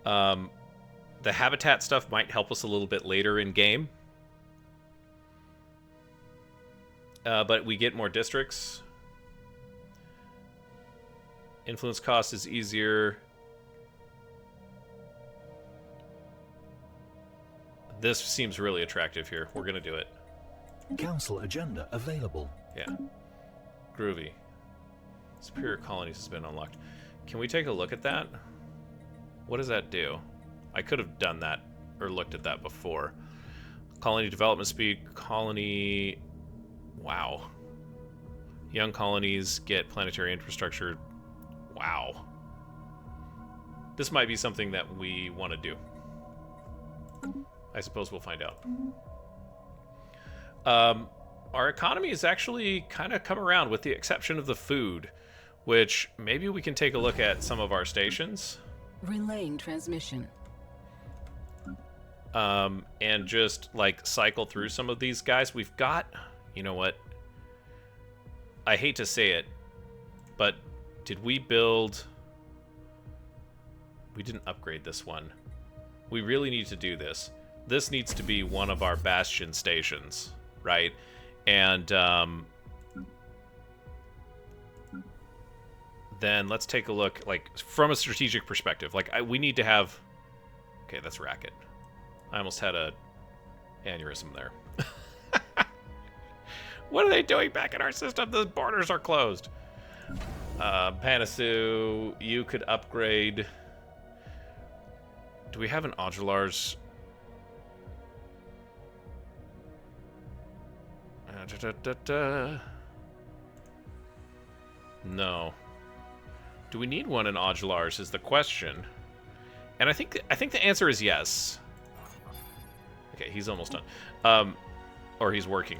The habitat stuff might help us a little bit later in game. But we get more districts. Influence cost is easier. This seems really attractive here. We're going to do it. Council agenda available. Yeah. Groovy. Superior colonies has been unlocked. Can we take a look at that? What does that do? I could have done that or looked at that before. Colony development speed, colony... Wow. Young colonies get planetary infrastructure. Wow. This might be something that we want to do. I suppose we'll find out. Our economy has actually kind of come around, with the exception of the food, which maybe we can take a look at some of our stations. Relaying transmission. And just, like, cycle through some of these guys. We've got... You know what? I hate to say it, but did we build... We didn't upgrade this one. We really need to do this. This needs to be one of our bastion stations, right? And then let's take a look, like, from a strategic perspective. Like, we need to have... Okay, that's Racket. I almost had a aneurysm there. What are they doing back in our system? The borders are closed. Panasu, you could upgrade... Do we have an Audulars? No. Do we need one in Audulars is the question. And I think the answer is yes. Okay, he's almost done. Or he's working.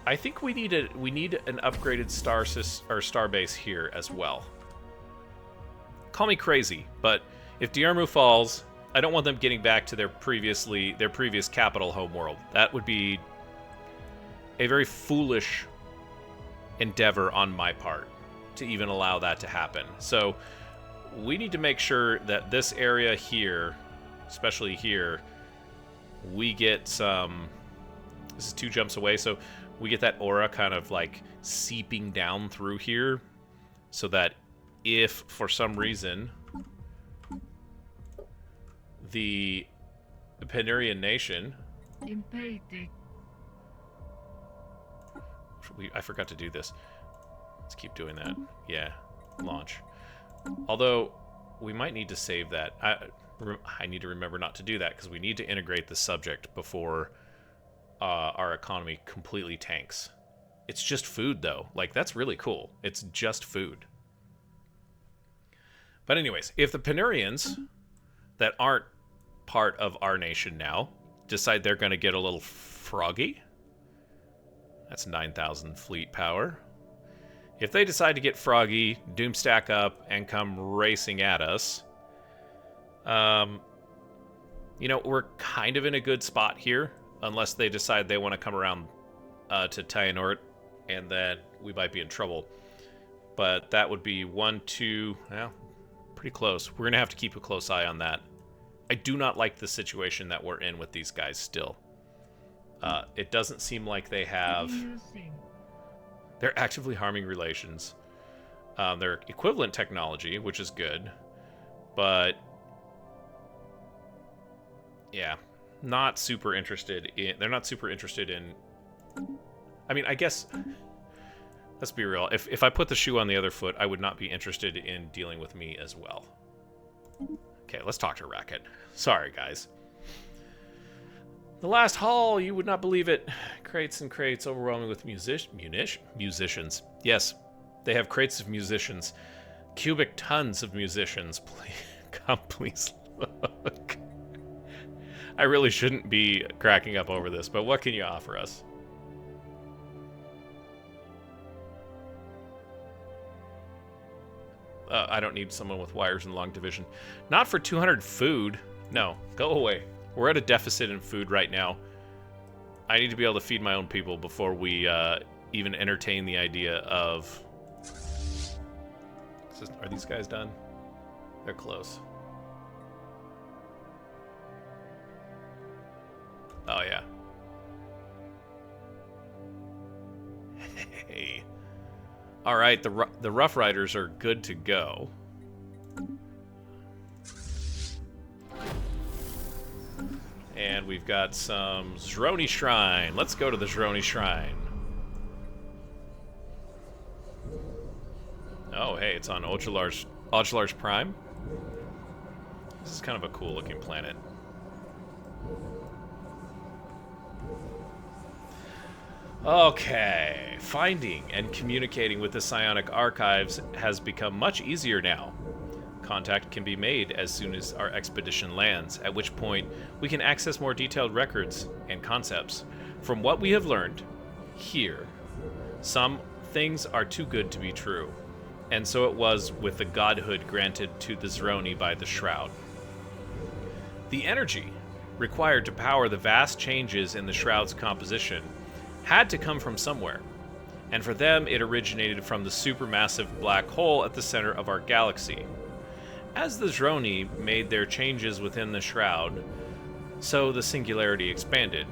I think we need an upgraded starbase here as well. Call me crazy, but if Diarmu falls, I don't want them getting back to their previous capital homeworld. That would be a very foolish endeavor on my part to even allow that to happen. So we need to make sure that this area here, especially here, we get some... This is 2 jumps away, so we get that aura kind of like seeping down through here, so that if for some reason the Penurian nation... I forgot to do this. Let's keep doing that. Yeah, launch. Although, we might need to save that. I need to remember not to do that, because we need to integrate the subject before our economy completely tanks. It's just food, though. Like, that's really cool. It's just food. But anyways, if the Penurians that aren't part of our nation now decide they're going to get a little froggy, that's 9,000 fleet power. If they decide to get froggy, doom stack up, and come racing at us, you know, we're kind of in a good spot here, unless they decide they want to come around to Tynort, and then we might be in trouble. But that would be 1, 2, well, pretty close. We're going to have to keep a close eye on that. I do not like the situation that we're in with these guys still. It doesn't seem like they have... They're actively harming relations. They're equivalent technology, which is good. But... yeah, not super interested in... They're not super interested in... I mean, I guess... Let's be real. If I put the shoe on the other foot, I would not be interested in dealing with me as well. Okay, let's talk to Racket. Sorry, guys. The last haul, you would not believe it. Crates and crates overwhelming with musicians. Yes, they have crates of musicians. Cubic tons of musicians. Please, come, please look. I really shouldn't be cracking up over this, but what can you offer us? I don't need someone with wires and long division. Not for 200 food. No, go away. We're at a deficit in food right now. I need to be able to feed my own people before we even entertain the idea of... Are these guys done? They're close. Oh, yeah. Hey. All right, the Rough Riders are good to go. And we've got some Zroni Shrine. Let's go to the Zroni Shrine. Oh, hey, it's on Audulars Prime. This is kind of a cool-looking planet. Okay, finding and communicating with the psionic archives has become much easier now. Contact can be made as soon as our expedition lands, at which point we can access more detailed records and concepts. From what we have learned here, some things are too good to be true, and so it was with the godhood granted to the Zeroni by the Shroud. The energy required to power the vast changes in the Shroud's composition had to come from somewhere, and for them it originated from the supermassive black hole at the center of our galaxy. As the Zeroni made their changes within the Shroud, so the singularity expanded,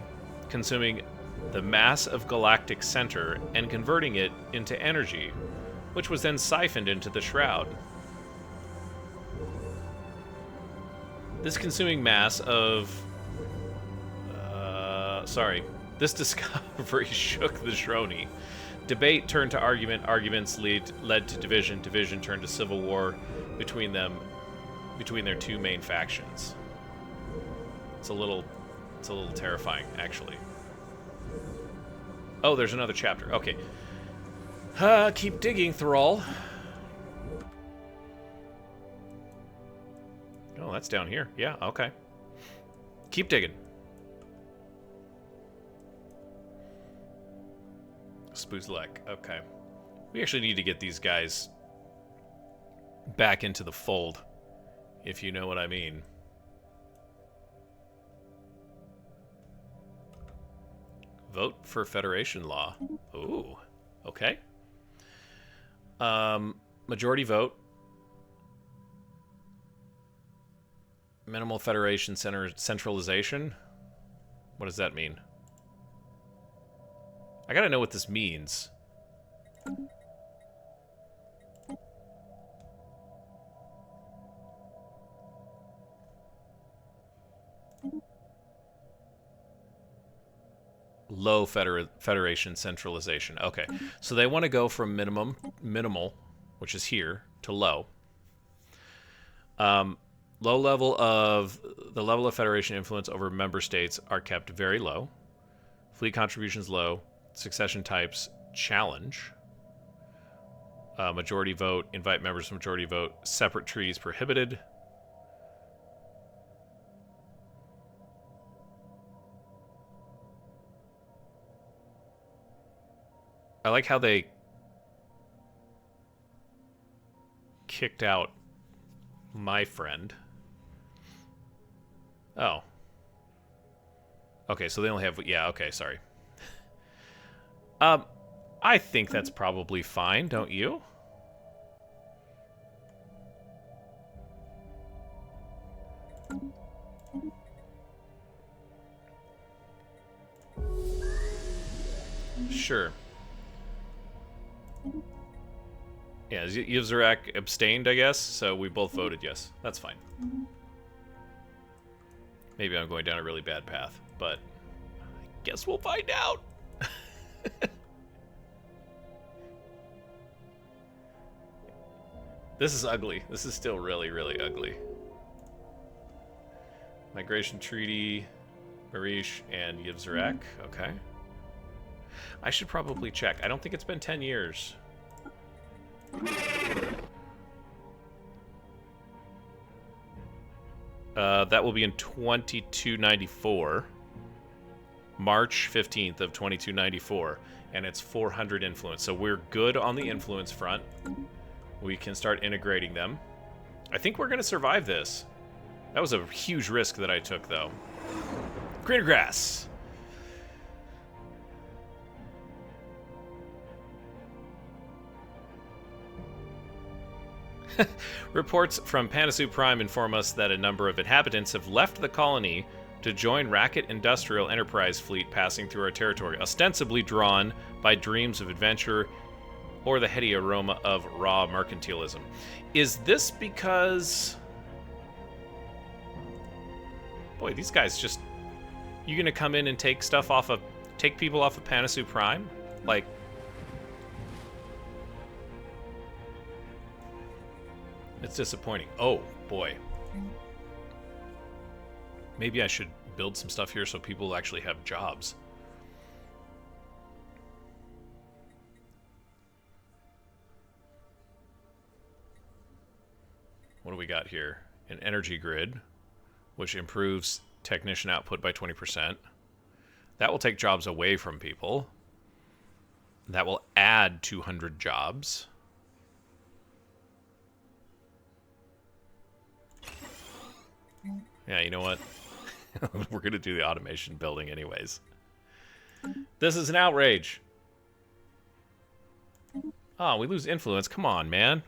consuming the mass of galactic center and converting it into energy, which was then siphoned into the Shroud. This consuming mass of... This discovery shook the Zeroni. Debate turned to argument, arguments led to division, division turned to civil war between their two main factions. It's a little terrifying, actually. Oh, there's another chapter. Okay. Keep digging, Thrall. Oh, that's down here. Yeah, okay. Keep digging. Spoozlek. Okay. We actually need to get these guys back into the fold, if you know what I mean. Vote for Federation law. Ooh. Okay. Majority vote. Minimal Federation centralization. What does that mean? I gotta know what this means. Low Federation centralization. Okay, so they want to go from minimal, which is here, to low. The level of Federation influence over member states are kept very low. Fleet contributions low. Succession types challenge. Majority vote. Invite members to majority vote. Separate trees prohibited. I like how they kicked out my friend. Oh. Okay, so they only have... Yeah, okay, sorry. I think that's probably fine, don't you? Sure. Yeah, Yvzarek abstained, I guess, so we both voted yes. That's fine. Maybe I'm going down a really bad path, but I guess we'll find out. This is ugly. This is still really, really ugly. Migration Treaty, Marish, and Yvzarek. Okay. I should probably check. I don't think it's been 10 years. That will be in 2294. March 15th of 2294. And it's 400 influence. So we're good on the influence front. We can start integrating them. I think we're going to survive this. That was a huge risk that I took, though. Greener grass. Reports from Panasu Prime inform us that a number of inhabitants have left the colony to join Racket Industrial Enterprise fleet passing through our territory, ostensibly drawn by dreams of adventure or the heady aroma of raw mercantilism. Is this because... Boy, these guys just... You gonna come in and take stuff off of... Take people off of Panasu Prime? Like... It's disappointing. Oh, boy. Maybe I should build some stuff here so people actually have jobs. What do we got here? An energy grid, which improves technician output by 20%. That will take jobs away from people. That will add 200 jobs. Yeah, you know what? We're going to do the automation building anyways. This is an outrage. Oh, we lose influence. Come on, man.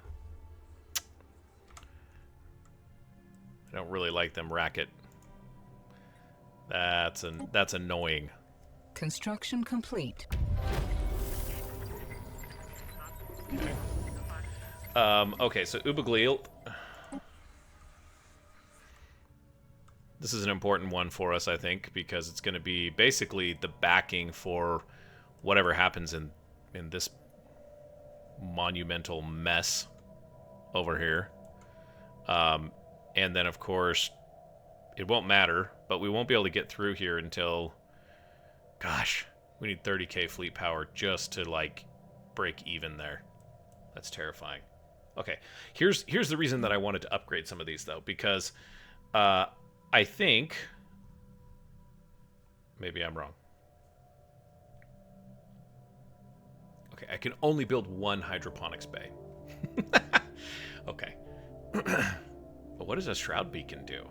I don't really like them racket. That's annoying. Construction complete. Okay, so Ubagliel. This is an important one for us, I think, because it's going to be basically the backing for whatever happens in this monumental mess over here. And then, of course, it won't matter, but we won't be able to get through here until... Gosh, we need 30k fleet power just to, like, break even there. That's terrifying. Okay, here's the reason that I wanted to upgrade some of these, though, because I think... Maybe I'm wrong. Okay, I can only build one hydroponics bay. Okay. But what does a Shroud beacon do?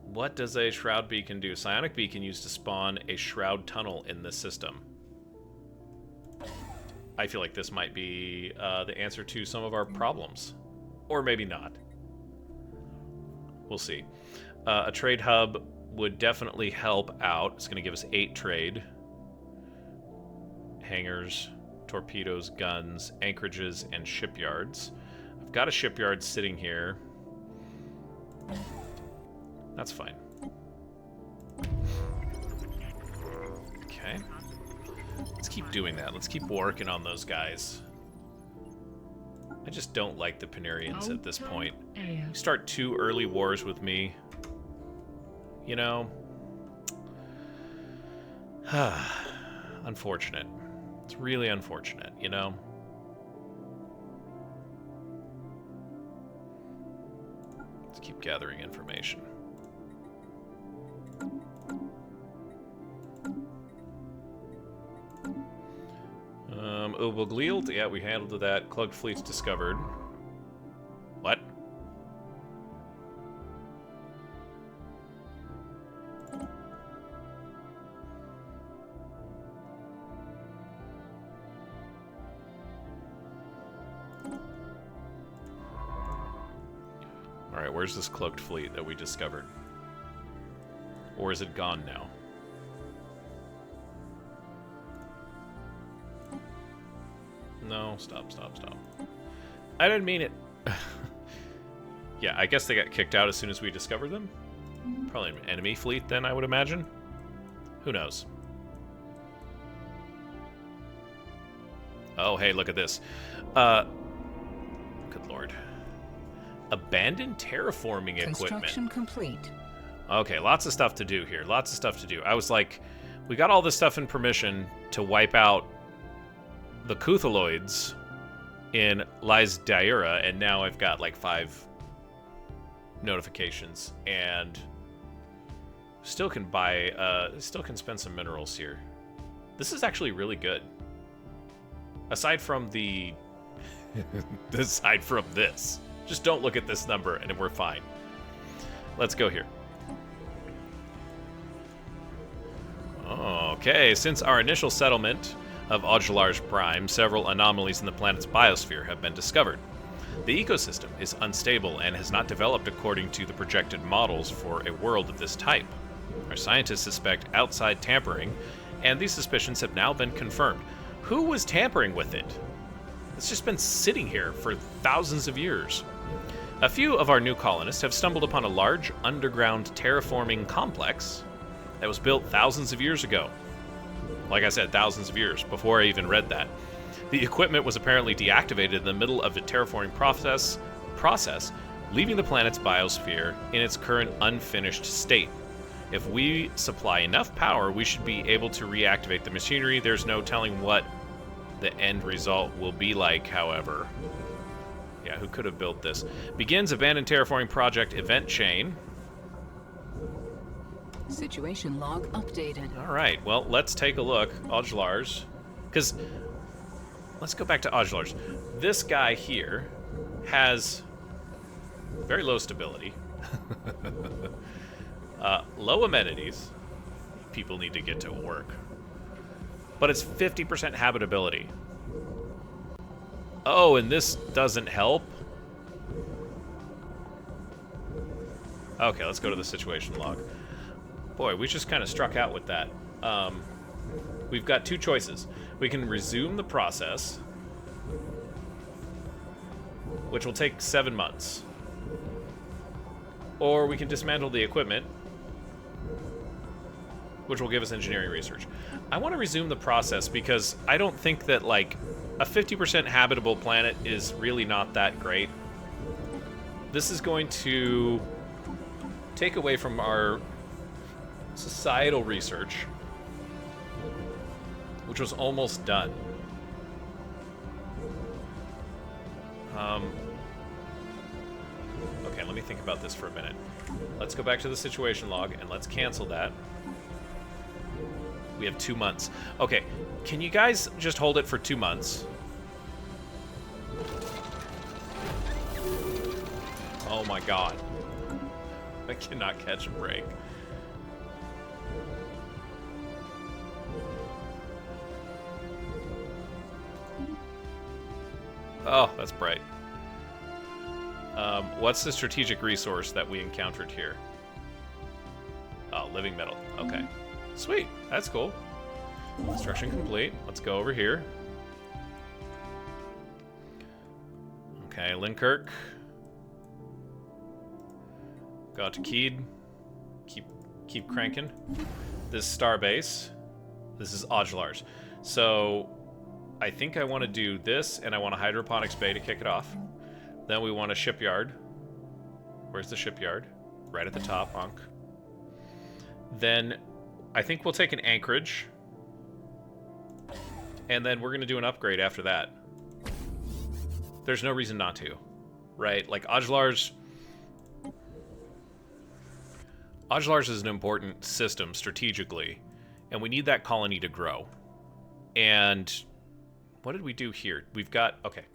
What does a Shroud beacon do? Psionic beacon used to spawn a Shroud tunnel in this system. I feel like this might be the answer to some of our problems. Or maybe not. We'll see. A trade hub would definitely help out. It's going to give us 8 trade. Hangars, torpedoes, guns, anchorages, and shipyards. I've got a shipyard sitting here. That's fine. Okay. Let's keep doing that. Let's keep working on those guys. I just don't like the Penurians at this point. You start too early wars with me. You know? Unfortunate. It's really unfortunate, you know? Let's keep gathering information. Ubagliel, yeah, we handled that. Cloaked fleets discovered. What? Alright, where's this cloaked fleet that we discovered? Or is it gone now? No, stop. I didn't mean it. Yeah, I guess they got kicked out as soon as we discovered them. Probably an enemy fleet then, I would imagine. Who knows? Oh, hey, look at this. Good lord. Abandoned terraforming equipment. Construction complete. Okay, lots of stuff to do here. Lots of stuff to do. I was like, we got all this stuff in permission to wipe out the Cuthaloids in Lyra, and now I've got like 5 notifications, and still can buy, still can spend some minerals here. This is actually really good. Aside from the, aside from this, just don't look at this number, and we're fine. Let's go here. Okay, since our initial settlement of Audularis Prime, several anomalies in the planet's biosphere have been discovered. The ecosystem is unstable and has not developed according to the projected models for a world of this type. Our scientists suspect outside tampering, and these suspicions have now been confirmed. Who was tampering with it? It's just been sitting here for thousands of years. A few of our new colonists have stumbled upon a large underground terraforming complex that was built thousands of years ago. Like I said, thousands of years, before I even read that. The equipment was apparently deactivated in the middle of the terraforming process, leaving the planet's biosphere in its current unfinished state. If we supply enough power, we should be able to reactivate the machinery. There's no telling what the end result will be like, however. Yeah, who could have built this? Begins abandoned terraforming project event chain. Situation log updated. All right, well, let's take a look. Ojlars. Because, let's go back to Ojlars. This guy here has very low stability. Low amenities. People need to get to work. But it's 50% habitability. Oh, and this doesn't help? Okay, let's go to the situation log. Boy, we just kind of struck out with that. We've got two choices. We can resume the process, which will take 7 months. Or we can dismantle the equipment, which will give us engineering research. I want to resume the process because I don't think that, like, a 50% habitable planet is really not that great. This is going to take away from our societal research, which was almost done. Okay, let me think about this for a minute. Let's go back to the situation log and let's cancel that. We have 2 months. Okay, can you guys just hold it for 2 months? Oh my god. I cannot catch a break. Oh, that's bright. What's the strategic resource that we encountered here? Oh, living metal. Okay. Sweet. That's cool. Construction complete. Let's go over here. Okay, Linkirk. Go out to Keed. Keep cranking. This starbase. This is Ojlars. So I think I want to do this, and I want a hydroponics bay to kick it off. Then we want a shipyard. Where's the shipyard? Right at the top, Honk. Then I think we'll take an anchorage. And then we're going to do an upgrade after that. There's no reason not to, right? Like, Ojlars is an important system strategically, and we need that colony to grow. And what did we do here? We've got... Okay.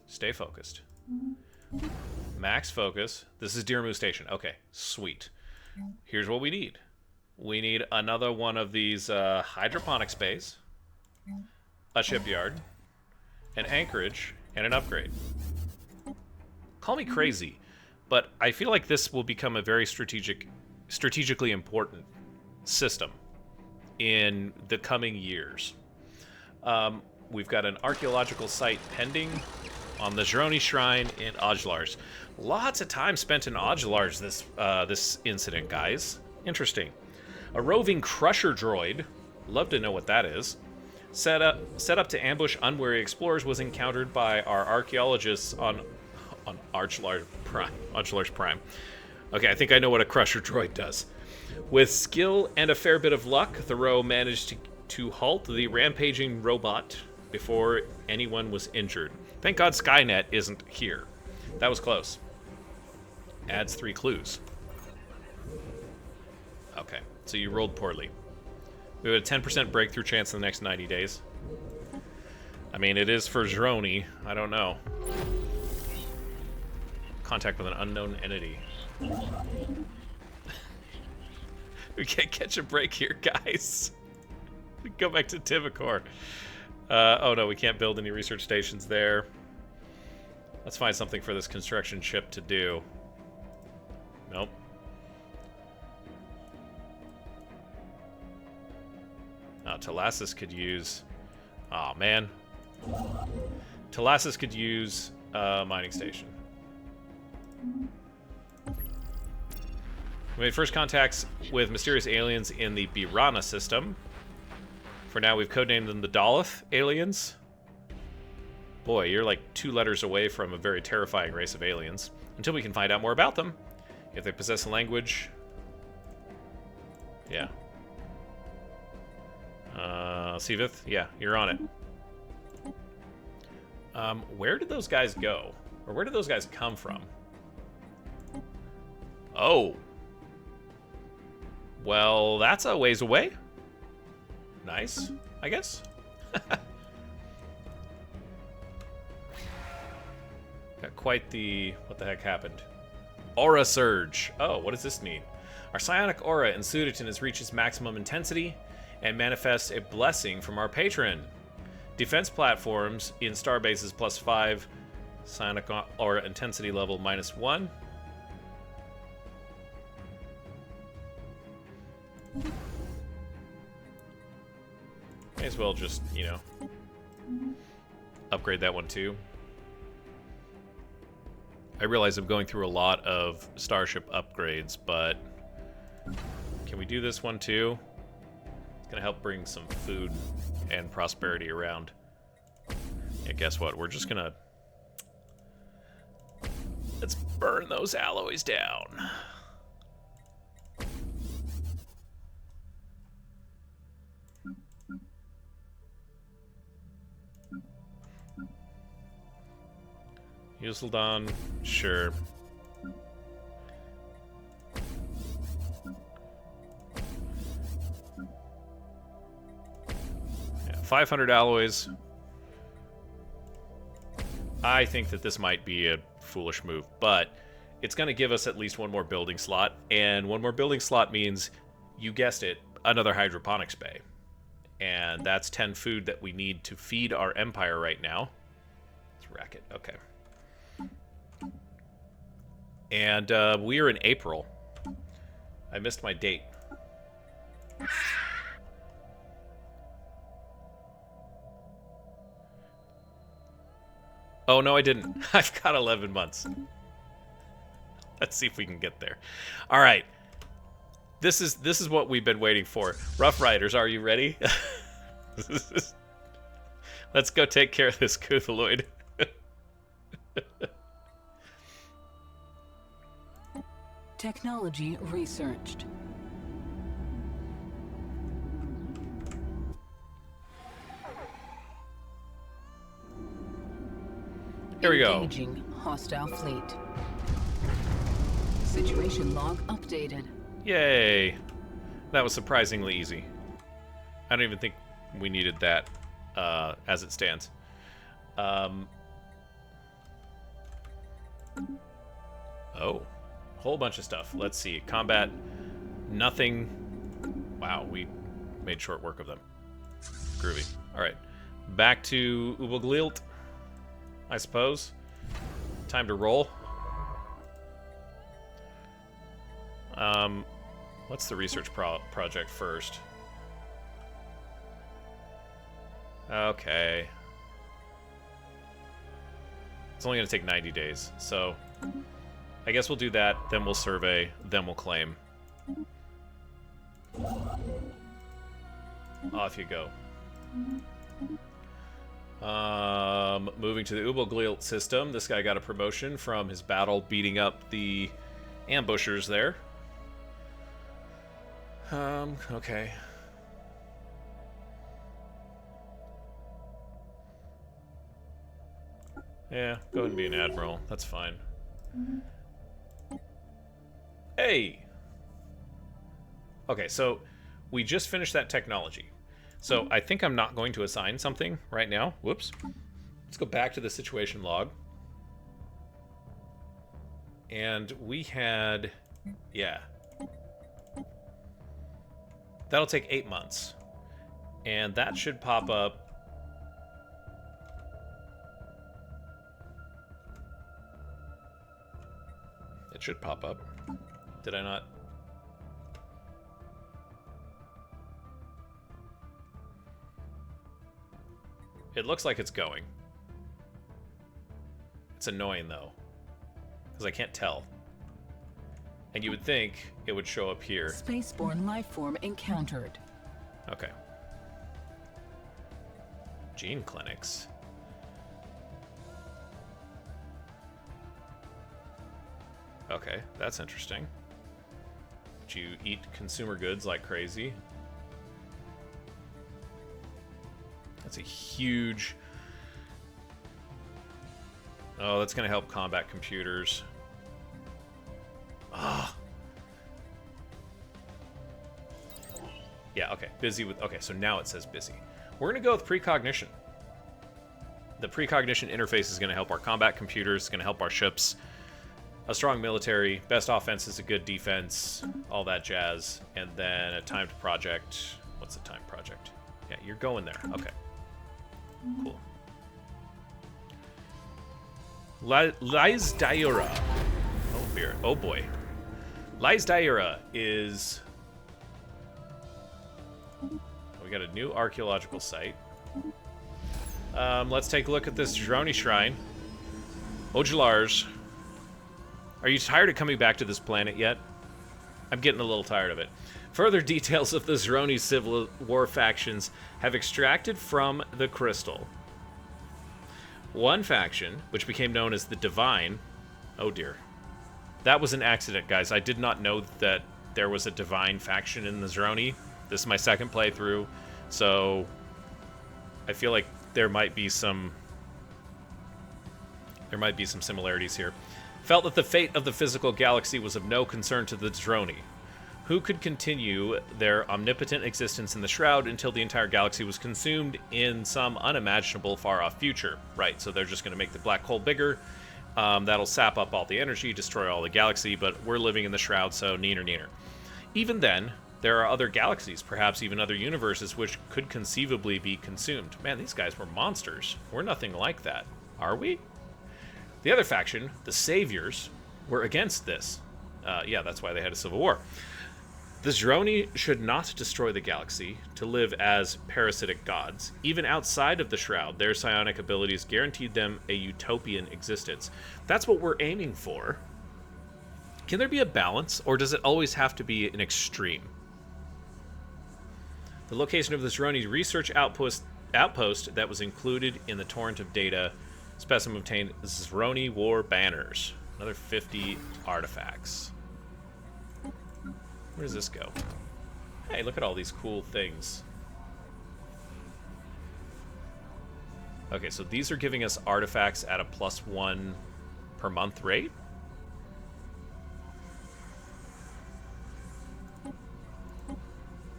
Stay focused. Max focus. This is Dirmu Station. Okay, sweet. Here's what we need. We need another one of these hydroponics bays, a shipyard, an anchorage, and an upgrade. Call me crazy, but I feel like this will become a very strategically important system in the coming years. We've got an archaeological site pending on the Zhroni Shrine in Ojlars. Lots of time spent in Ojlars this incident, guys. Interesting. A roving crusher droid, love to know what that is, set up to ambush unwary explorers was encountered by our archaeologists on Ojlars Prime. Okay, I think I know what a crusher droid does. With skill and a fair bit of luck, Thoreau managed to halt the rampaging robot before anyone was injured. Thank God Skynet isn't here. That was close. Adds 3 clues. Okay, so you rolled poorly. We have a 10% breakthrough chance in the next 90 days. I mean, it is for Zhroni. I don't know. Contact with an unknown entity. We can't catch a break here, guys. We go back to Tivicor. Oh no, we can't build any research stations there. Let's find something for this construction ship to do. Nope. Telassus could use... Aw, man. Telassus could use a mining station. We made first contacts with mysterious aliens in the Birana system. For now, we've codenamed them the Daleth aliens. Boy, you're like 2 letters away from a very terrifying race of aliens. Until we can find out more about them. If they possess a language, Yeah. Seavith? Yeah, you're on it. Where did those guys go? Or where did those guys come from? Oh. Well, that's a ways away. Nice, I guess. Got quite the... What the heck happened? Aura Surge. Oh, what does this mean? Our psionic aura in Sudatin has reached its maximum intensity and manifests a blessing from our patron. Defense platforms in starbases +5. Psionic aura intensity level -1. May as well just, you know, upgrade that one too. I realize I'm going through a lot of starship upgrades, but can we do this one too? It's gonna help bring some food and prosperity around. Yeah, guess what? We're just gonna... Let's burn those alloys down. Useldon, sure. Yeah, 500 alloys. I think that this might be a foolish move, but it's going to give us at least one more building slot, and one more building slot means, you guessed it, another hydroponics bay. And that's 10 food that we need to feed our empire right now. Let's rack it. Okay. And we are in April. I missed my date. Oh, no, I didn't. I've got 11 months. Let's see if we can get there. All right. This is what we've been waiting for. Rough Riders, are you ready? Let's go take care of this Cthulhuid. Technology researched. Here we go. Engaging hostile fleet. Situation log updated. Yay. That was surprisingly easy. I don't even think we needed that as it stands. Oh. Whole bunch of stuff. Let's see. Combat. Nothing. Wow, we made short work of them. Groovy. Alright. Back to Uboglilt, I suppose. Time to roll. What's the research project first? Okay. It's only going to take 90 days, so... I guess we'll do that, then we'll survey, then we'll claim. Off you go. Moving to the Uboglilt system. This guy got a promotion from his battle beating up the ambushers there. Okay. Yeah, go ahead and be an admiral. That's fine. Hey! Okay, so we just finished that technology. So I think I'm not going to assign something right now. Whoops. Let's go back to the situation log. And we had... Yeah. That'll take 8 months. And that should pop up... It should pop up. Did I not? It looks like it's going. It's annoying, though. Because I can't tell. And you would think it would show up here. Spaceborne lifeform encountered. Okay. Gene clinics. Okay, that's interesting. Did you eat consumer goods like crazy? That's a huge... Oh, that's going to help combat computers. Ah. Yeah, okay. Busy with... Okay, so now it says busy. We're going to go with precognition. The precognition interface is going to help our combat computers, going to help our ships. A strong military, best offense is a good defense, all that jazz. And then a timed project. What's a timed project? Yeah, you're going there. Okay. Cool. Lyra. Oh, beer. Oh, boy. Lyra is... We got a new archaeological site. Let's take a look at this Droni shrine. Ojulars. Are you tired of coming back to this planet yet? I'm getting a little tired of it. Further details of the Droni Civil War factions have extracted from the crystal. One faction, which became known as the Divine... Oh dear. That was an accident, guys. I did not know that there was a Divine faction in the Droni. This is my second playthrough, so I feel like there might be some similarities here. Felt that the fate of the physical galaxy was of no concern to the Droni, who could continue their omnipotent existence in the Shroud until the entire galaxy was consumed in some unimaginable far-off future. Right, so they're just going to make the black hole bigger. That'll sap up all the energy, destroy all the galaxy, but we're living in the Shroud, so neener neener. Even then, there are other galaxies, perhaps even other universes, which could conceivably be consumed. Man, these guys were monsters. We're nothing like that, are we? The other faction, the Saviors, were against this. Yeah, that's why they had a civil war. The Droni should not destroy the galaxy to live as parasitic gods. Even outside of the Shroud, their psionic abilities guaranteed them a utopian existence. That's what we're aiming for. Can there be a balance, or does it always have to be an extreme? The location of the Droni research outpost that was included in the torrent of data specimen obtained Droni war banners. Another 50 artifacts. Where does this go? Hey, look at all these cool things. Okay, so these are giving us artifacts at a +1 per month rate.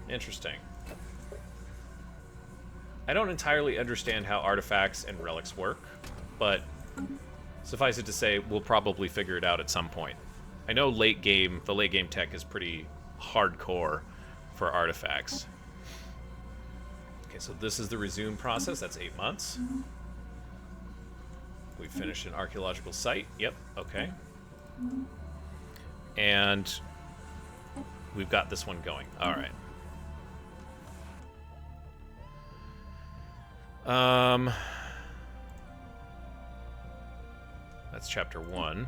Interesting. I don't entirely understand how artifacts and relics work, but suffice it to say, we'll probably figure it out at some point. I know the late game tech is pretty hardcore for artifacts. Okay, so this is the resume process. That's 8 months. We finished an archaeological site. Yep, okay. And we've got this one going. All right. That's chapter 1.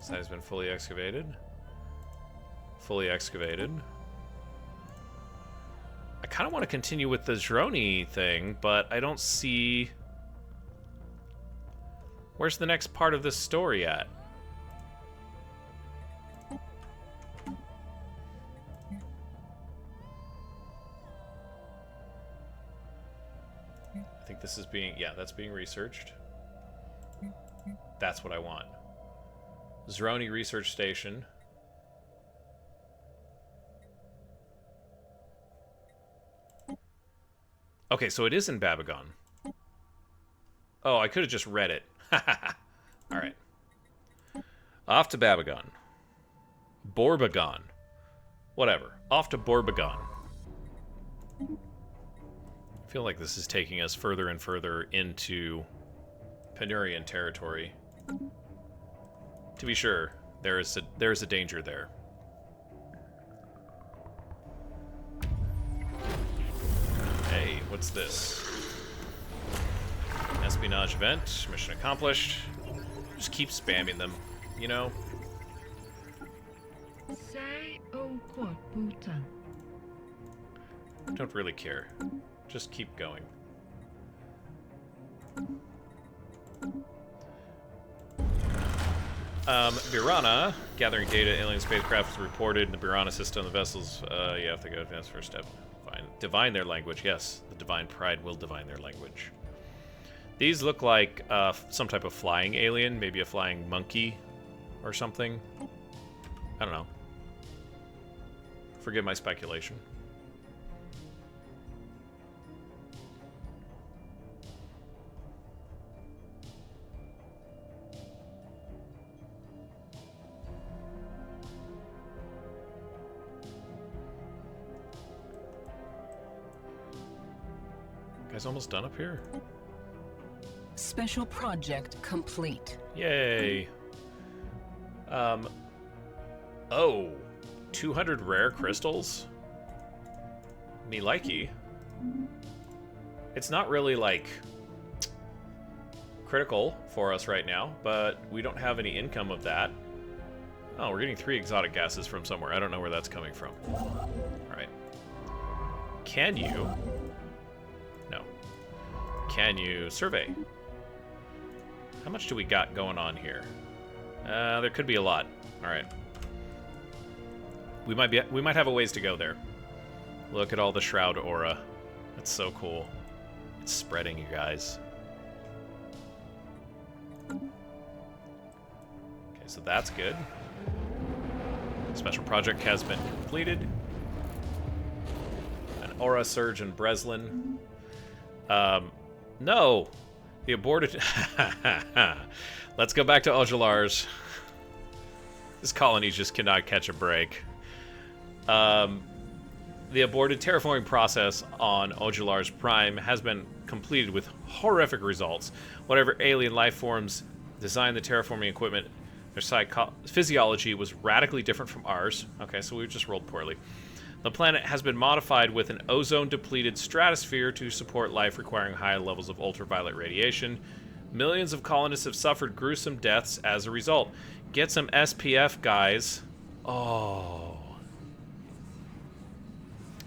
Site has been fully excavated. Fully excavated. I kind of want to continue with the Droni thing, but I don't see... Where's the next part of this story at? I think this is being... Yeah, that's being researched. That's what I want. Droni Research Station. Okay, so it is in Babagon. Oh, I could have just read it. Alright. Off to Babagon. Borbagon. Whatever. Off to Borbagon. I feel like this is taking us further and further into Penurian territory. To be sure, there is a danger there. Hey, what's this? Espionage event, mission accomplished. Just keep spamming them, you know? Don't really care. Just keep going. Birana, gathering data, alien spacecraft is reported in the Birana system. The vessels, you have to go advance first step. Fine. Divine their language, yes. The Divine Pryde will divine their language. These look like some type of flying alien, maybe a flying monkey or something. I don't know. Forgive my speculation. Guys, almost done up here? Special project complete. Yay. Oh, 200 rare crystals? Me likey. It's not really, like, critical for us right now, but we don't have any income of that. Oh, we're getting 3 exotic gases from somewhere. I don't know where that's coming from. Alright. Can you... No. Can you survey? How much do we got going on here? There could be a lot. Alright. We might have a ways to go there. Look at all the Shroud aura. That's so cool. It's spreading, you guys. Okay, so that's good. Special project has been completed. An aura surge in Breslin. No! The aborted... Let's go back to Ojulars. This colony just cannot catch a break. The aborted terraforming process on Ojulars Prime has been completed with horrific results. Whatever alien life forms designed the terraforming equipment, their physiology was radically different from ours. Okay, so we just rolled poorly. The planet has been modified with an ozone-depleted stratosphere to support life requiring high levels of ultraviolet radiation. Millions of colonists have suffered gruesome deaths as a result. Get some SPF, guys. Oh.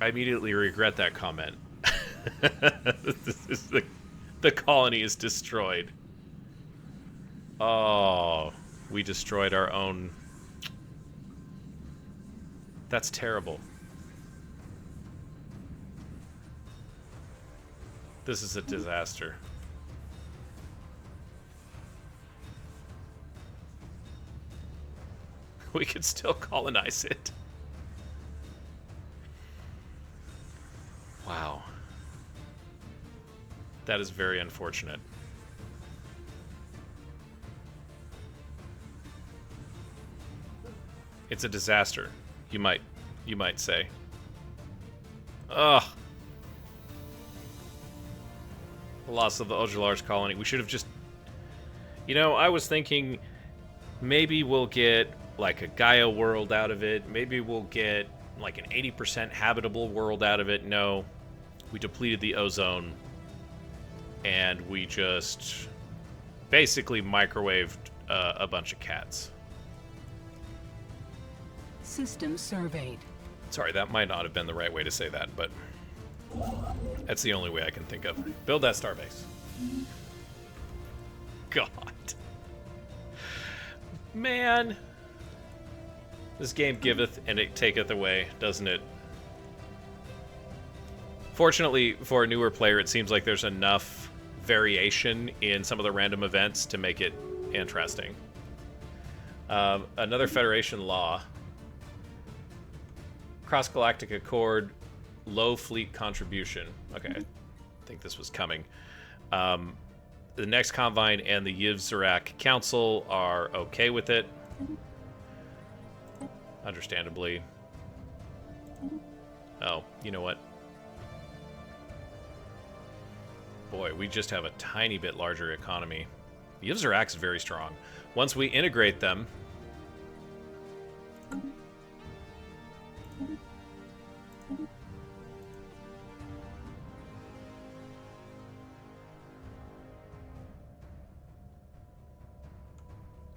I immediately regret that comment. The colony is destroyed. Oh, we destroyed our own. That's terrible. This is a disaster. We could still colonize it. Wow. That is very unfortunate. It's a disaster, you might say. Ugh. The loss of the Ojulars colony. We should have just... You know, I was thinking maybe we'll get like a Gaia world out of it. Maybe we'll get like an 80% habitable world out of it. No. We depleted the ozone. And we just basically microwaved a bunch of cats. System surveyed. Sorry, that might not have been the right way to say that, but that's the only way I can think of. Build that starbase. God. Man. This game giveth and it taketh away, doesn't it? Fortunately, for a newer player, it seems like there's enough variation in some of the random events to make it interesting. Another Federation law. Cross-Galactic Accord, low fleet contribution. Okay, I think this was coming. The next Convine and the Yivzarak Council are okay with it. Understandably. Oh, you know what? Boy, we just have a tiny bit larger economy. The Yivzarak is very strong. Once we integrate them...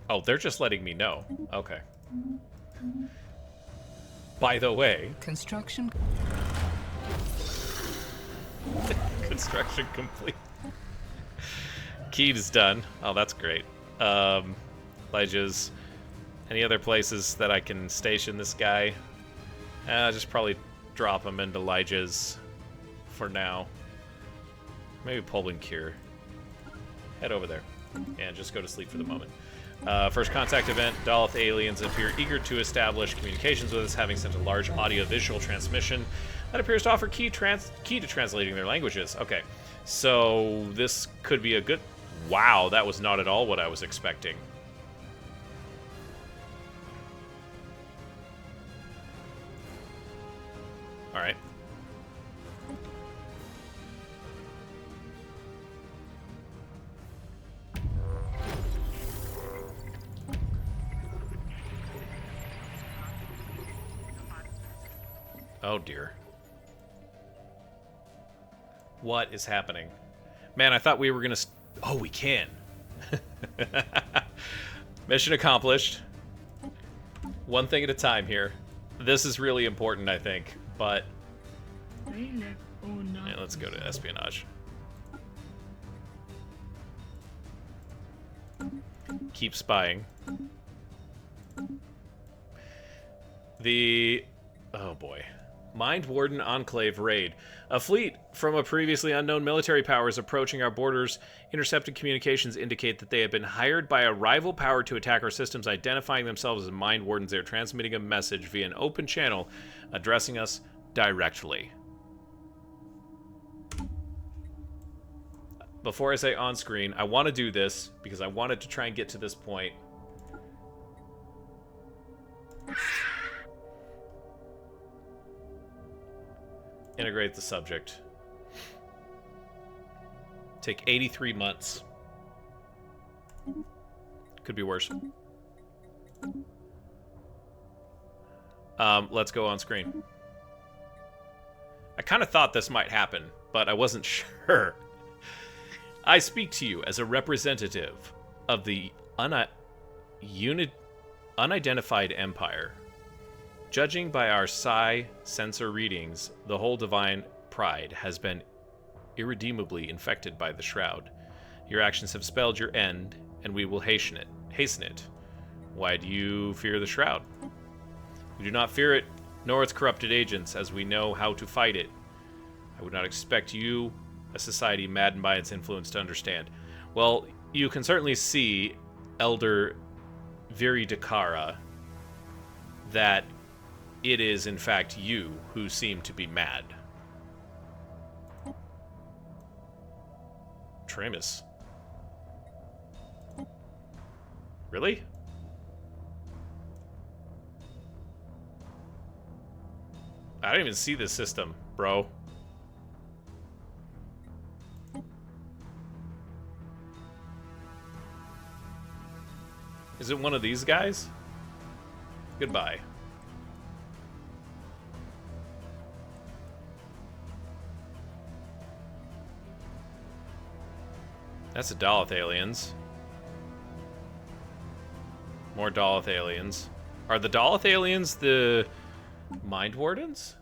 Oh, they're just letting me know. Okay. By the way... Construction... Construction complete. Keeve is done. Oh, that's great. Ledges. Any other places that I can station this guy? Just probably drop him into Elijah's for now. Maybe Polvin Cure. Head over there and just go to sleep for the moment. First contact event, Daleth aliens appear eager to establish communications with us, having sent a large audio-visual transmission that appears to offer key to translating their languages. Okay, so this could be a good... Wow, that was not at all what I was expecting. All right. Oh dear. What is happening? Man, I thought we were gonna... Oh, we can. Mission accomplished. One thing at a time here. This is really important, I think, but... Yeah, let's go to espionage. Keep spying. Oh boy. Mind Warden Enclave raid. A fleet from a previously unknown military power is approaching our borders. Intercepted communications indicate that they have been hired by a rival power to attack our systems, identifying themselves as Mind Wardens. They're transmitting a message via an open channel, addressing us directly. Before I say on screen, I want to do this because I wanted to try and get to this point. Integrate the subject. Take 83 months. Could be worse. Let's go on screen. I kind of thought this might happen, but I wasn't sure. I speak to you as a representative of the unidentified empire. Judging by our psi sensor readings, the whole Divine Pryde has been irredeemably infected by the Shroud. Your actions have spelled your end, and we will hasten it. Why do you fear the Shroud? We do not fear it, nor its corrupted agents, as we know how to fight it. I would not expect you, a society maddened by its influence, to understand. Well, you can certainly see, Elder Viridakara, that it is, in fact, you who seem to be mad. Tremus. Really? I don't even see this system, bro. Is it one of these guys? Goodbye. That's the Daleth aliens. More Daleth aliens. Are the Daleth aliens the Mind Wardens?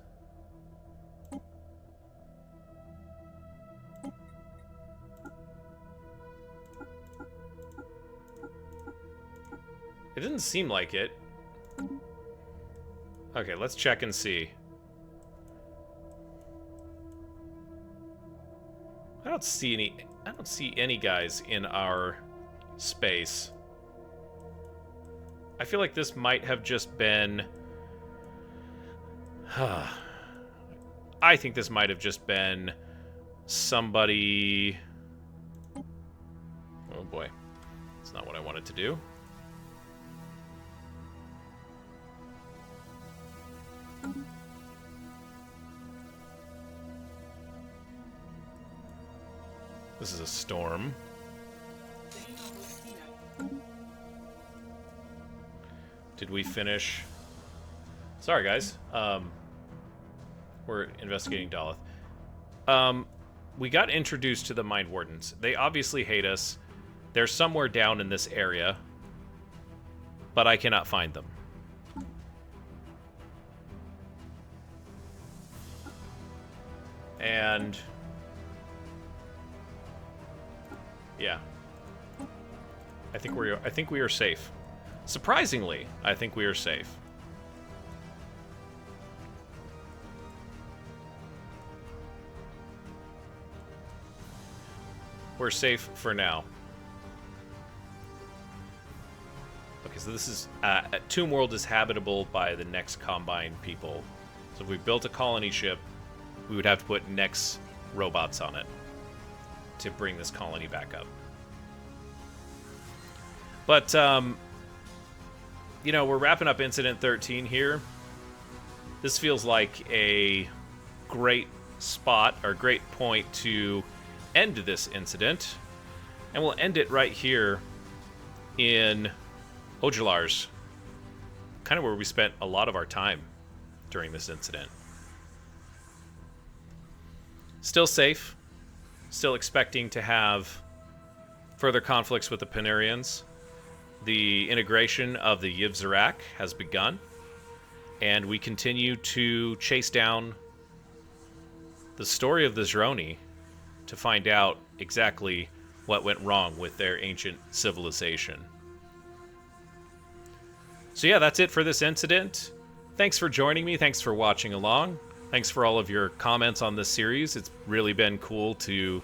It didn't seem like it. Okay, let's check and see. I don't see any guys in our space. I feel like this might have just been... I think this might have just been somebody... Oh boy. That's not what I wanted to do. This is a storm. Did we finish? Sorry, guys. We're investigating Daleth. We got introduced to the Mind Wardens. They obviously hate us. They're somewhere down in this area, but I cannot find them. And Yeah. I think we are safe. Surprisingly, I think we are safe. We're safe for now. Okay, so this is... Tomb World is habitable by the next Combine people. So if we built a colony ship, we would have to put next robots on it to bring this colony back up. But, you know, we're wrapping up Incident 13 here. This feels like a great spot, or great point to end this incident. And we'll end it right here in Ojulars, kind of where we spent a lot of our time during this incident. Still safe, still expecting to have further conflicts with the Panarians. The integration of the Yivzarak has begun, and we continue to chase down the story of the Zroni to find out exactly what went wrong with their ancient civilization. So yeah, that's it for this incident. Thanks for joining me. Thanks for watching along. Thanks for all of your comments on this series. It's really been cool to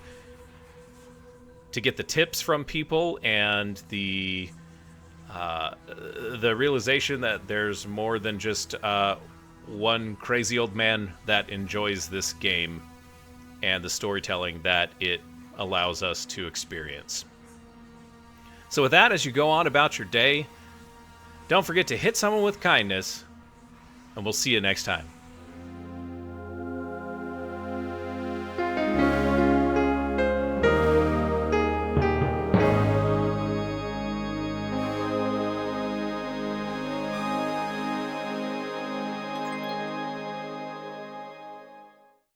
get the tips from people and the realization that there's more than just one crazy old man that enjoys this game and the storytelling that it allows us to experience. So with that, as you go on about your day, don't forget to hit someone with kindness, and we'll see you next time.